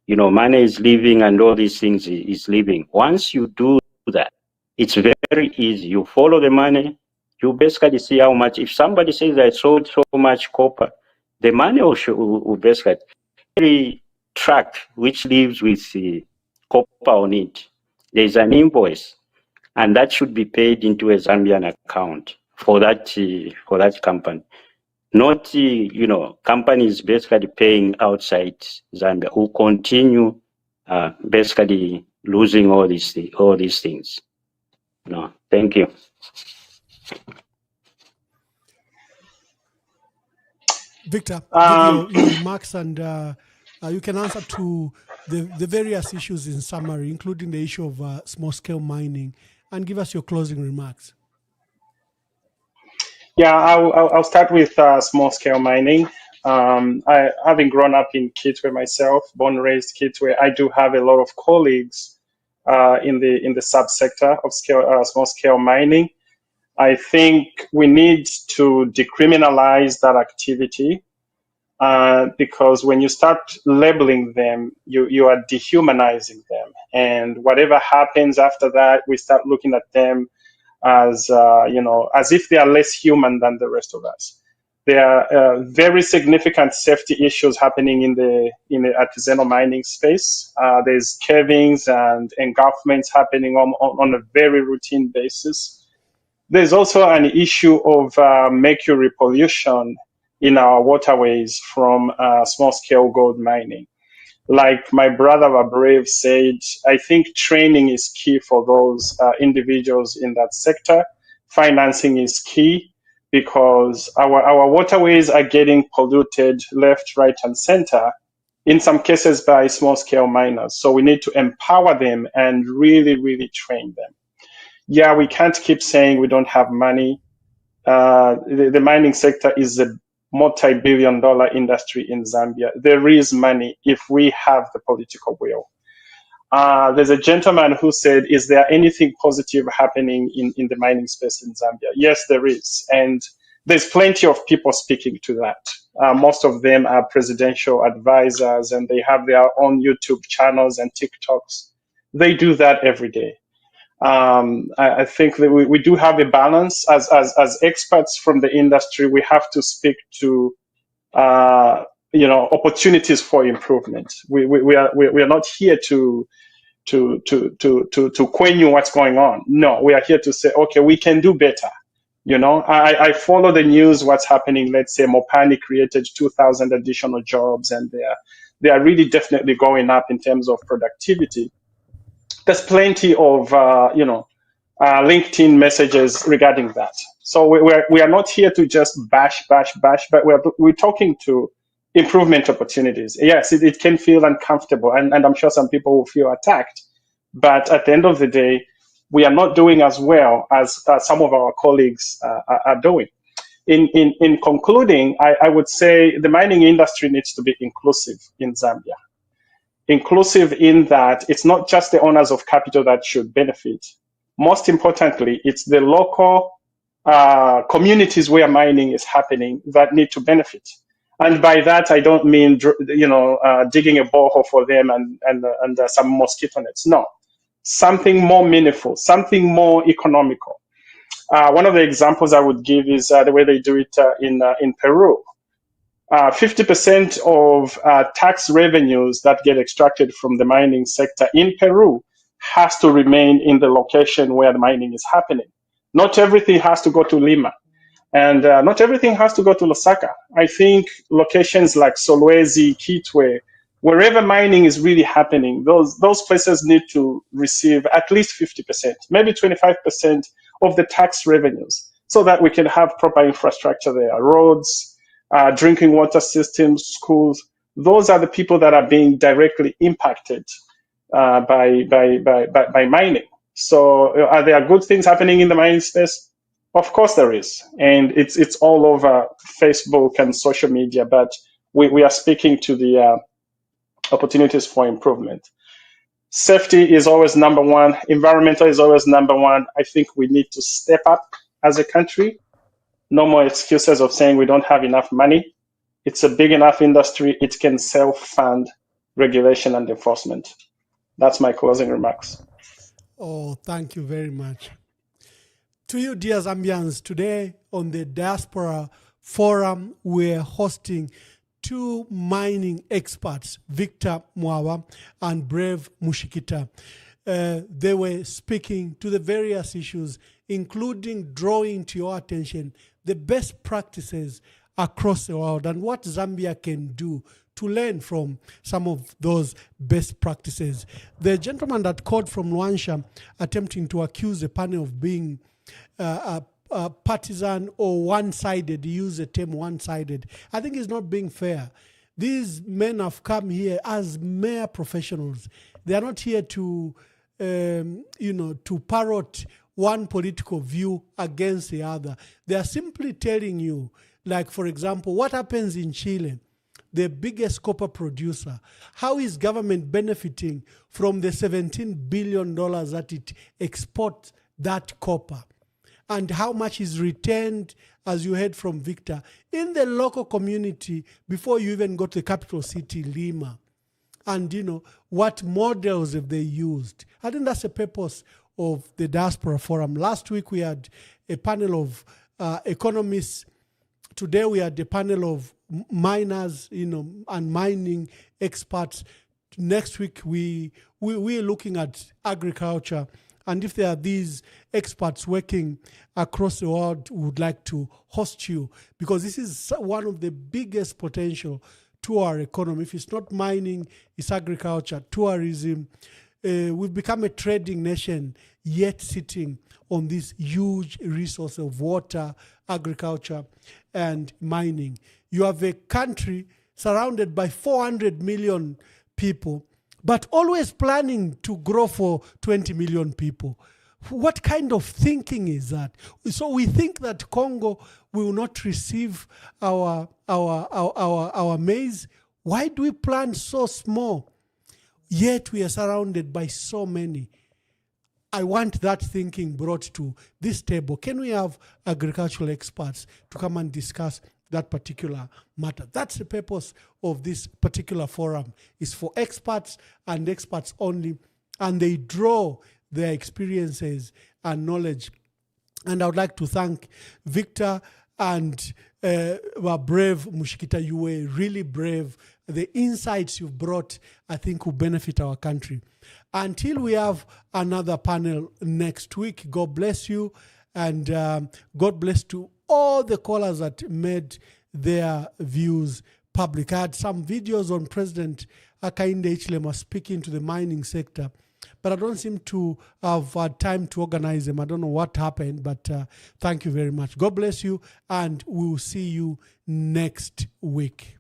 [SPEAKER 1] money is leaving and all these things is leaving. Once you do that, it's very easy. You follow the money, you basically see how much. If somebody says I sold so much copper, the money will basically every truck which leaves with copper on it, there's an invoice, and that should be paid into a Zambian account for that company. Not companies basically paying outside Zambia who continue basically losing all these things. No, thank you.
[SPEAKER 8] Victor, give your remarks, and you can answer to the various issues in summary, including the issue of small-scale mining, and give us your closing remarks.
[SPEAKER 2] Yeah, I'll start with small-scale mining. Having grown up in Kitwe myself, born and raised Kitwe, I do have a lot of colleagues in the subsector of small-scale mining. I think we need to decriminalize that activity because when you start labeling them, you are dehumanizing them, and whatever happens after that, we start looking at them as as if they are less human than the rest of us. There are very significant safety issues happening in the artisanal mining space. There's cavings and engulfments happening on a very routine basis. There's also an issue of mercury pollution in our waterways from small-scale gold mining. Like my brother Brave said, I think training is key for those individuals in that sector. Financing is key because our waterways are getting polluted left, right, and center, in some cases by small-scale miners. So we need to empower them and really, really train them. Yeah, we can't keep saying we don't have money. The mining sector is a multi-billion-dollar industry in Zambia. There is money if we have the political will. There's a gentleman who said, is there anything positive happening in the mining space in Zambia? Yes, there is. And there's plenty of people speaking to that. Most of them are presidential advisors, and they have their own YouTube channels and TikToks. They do that every day. I think that we do have a balance as experts from the industry. We have to speak to opportunities for improvement. We are not here to quench what's going on. No, we are here to say, okay, we can do better. I follow the news, what's happening. Let's say Mopani created 2,000 additional jobs, and they are really definitely going up in terms of productivity. There's plenty of LinkedIn messages regarding that. So we are not here to just bash, but we're talking to improvement opportunities. Yes, it can feel uncomfortable, and I'm sure some people will feel attacked. But at the end of the day, we are not doing as well as some of our colleagues are doing. In concluding, I would say the mining industry needs to be inclusive in Zambia. Inclusive in that it's not just the owners of capital that should benefit. Most importantly, it's the local communities where mining is happening that need to benefit. And by that, I don't mean digging a borehole for them and some mosquito nets. No, something more meaningful, something more economical. One of the examples I would give is the way they do it in Peru. 50% of tax revenues that get extracted from the mining sector in Peru has to remain in the location where the mining is happening. Not everything has to go to Lima, and not everything has to go to Lusaka. I think locations like Solwezi, Kitwe, wherever mining is really happening, those places need to receive at least 50%, maybe 25% of the tax revenues, so that we can have proper infrastructure there, roads, drinking water systems, schools. Those are the people that are being directly impacted by mining. So are there good things happening in the mining space? Of course there is. And it's all over Facebook and social media, but we are speaking to the opportunities for improvement. Safety is always number one. Environmental is always number one. I think we need to step up as a country. No more excuses of saying we don't have enough money. It's a big enough industry. It can self-fund regulation and enforcement. That's my closing remarks.
[SPEAKER 8] Oh, thank you very much. To you, dear Zambians, today on the Diaspora Forum, we're hosting two mining experts, Victor Mwaba and Brave Mushikita. They were speaking to the various issues, including drawing to your attention the best practices across the world and what Zambia can do to learn from some of those best practices. The gentleman that called from Luansha attempting to accuse the panel of being partisan or one-sided, use the term one-sided, I think is not being fair. These men have come here as mere professionals. They are not here to, to parrot one political view against the other. They are simply telling you, like, for example, what happens in Chile, the biggest copper producer. How is government benefiting from the $17 billion that it exports that copper? And how much is returned, as you heard from Victor, in the local community before you even go to the capital city, Lima? And, what models have they used? I think that's the purpose of the Diaspora Forum. Last week we had a panel of economists. Today we had a panel of miners, and mining experts. Next week we're looking at agriculture. And if there are these experts working across the world, we would like to host you, because this is one of the biggest potential to our economy. If it's not mining, it's agriculture, tourism. We've become a trading nation, yet sitting on this huge resource of water, agriculture, and mining. You have a country surrounded by 400 million people, but always planning to grow for 20 million people. What kind of thinking is that? So we think that Congo will not receive our maize. Why do we plan so small? Yet we are surrounded by so many. I want that thinking brought to this table. Can we have agricultural experts to come and discuss that particular matter? That's the purpose of this particular forum. It's for experts and experts only, and they draw their experiences and knowledge. And I would like to thank Victor and Brave Mushikita. You were really brave. The insights you've brought, I think, will benefit our country. Until we have another panel next week, God bless you, and God bless to all the callers that made their views public. I had some videos on President Hakainde Hichilema speaking to the mining sector, but I don't seem to have had time to organize them. I don't know what happened, but thank you very much. God bless you, and we'll see you next week.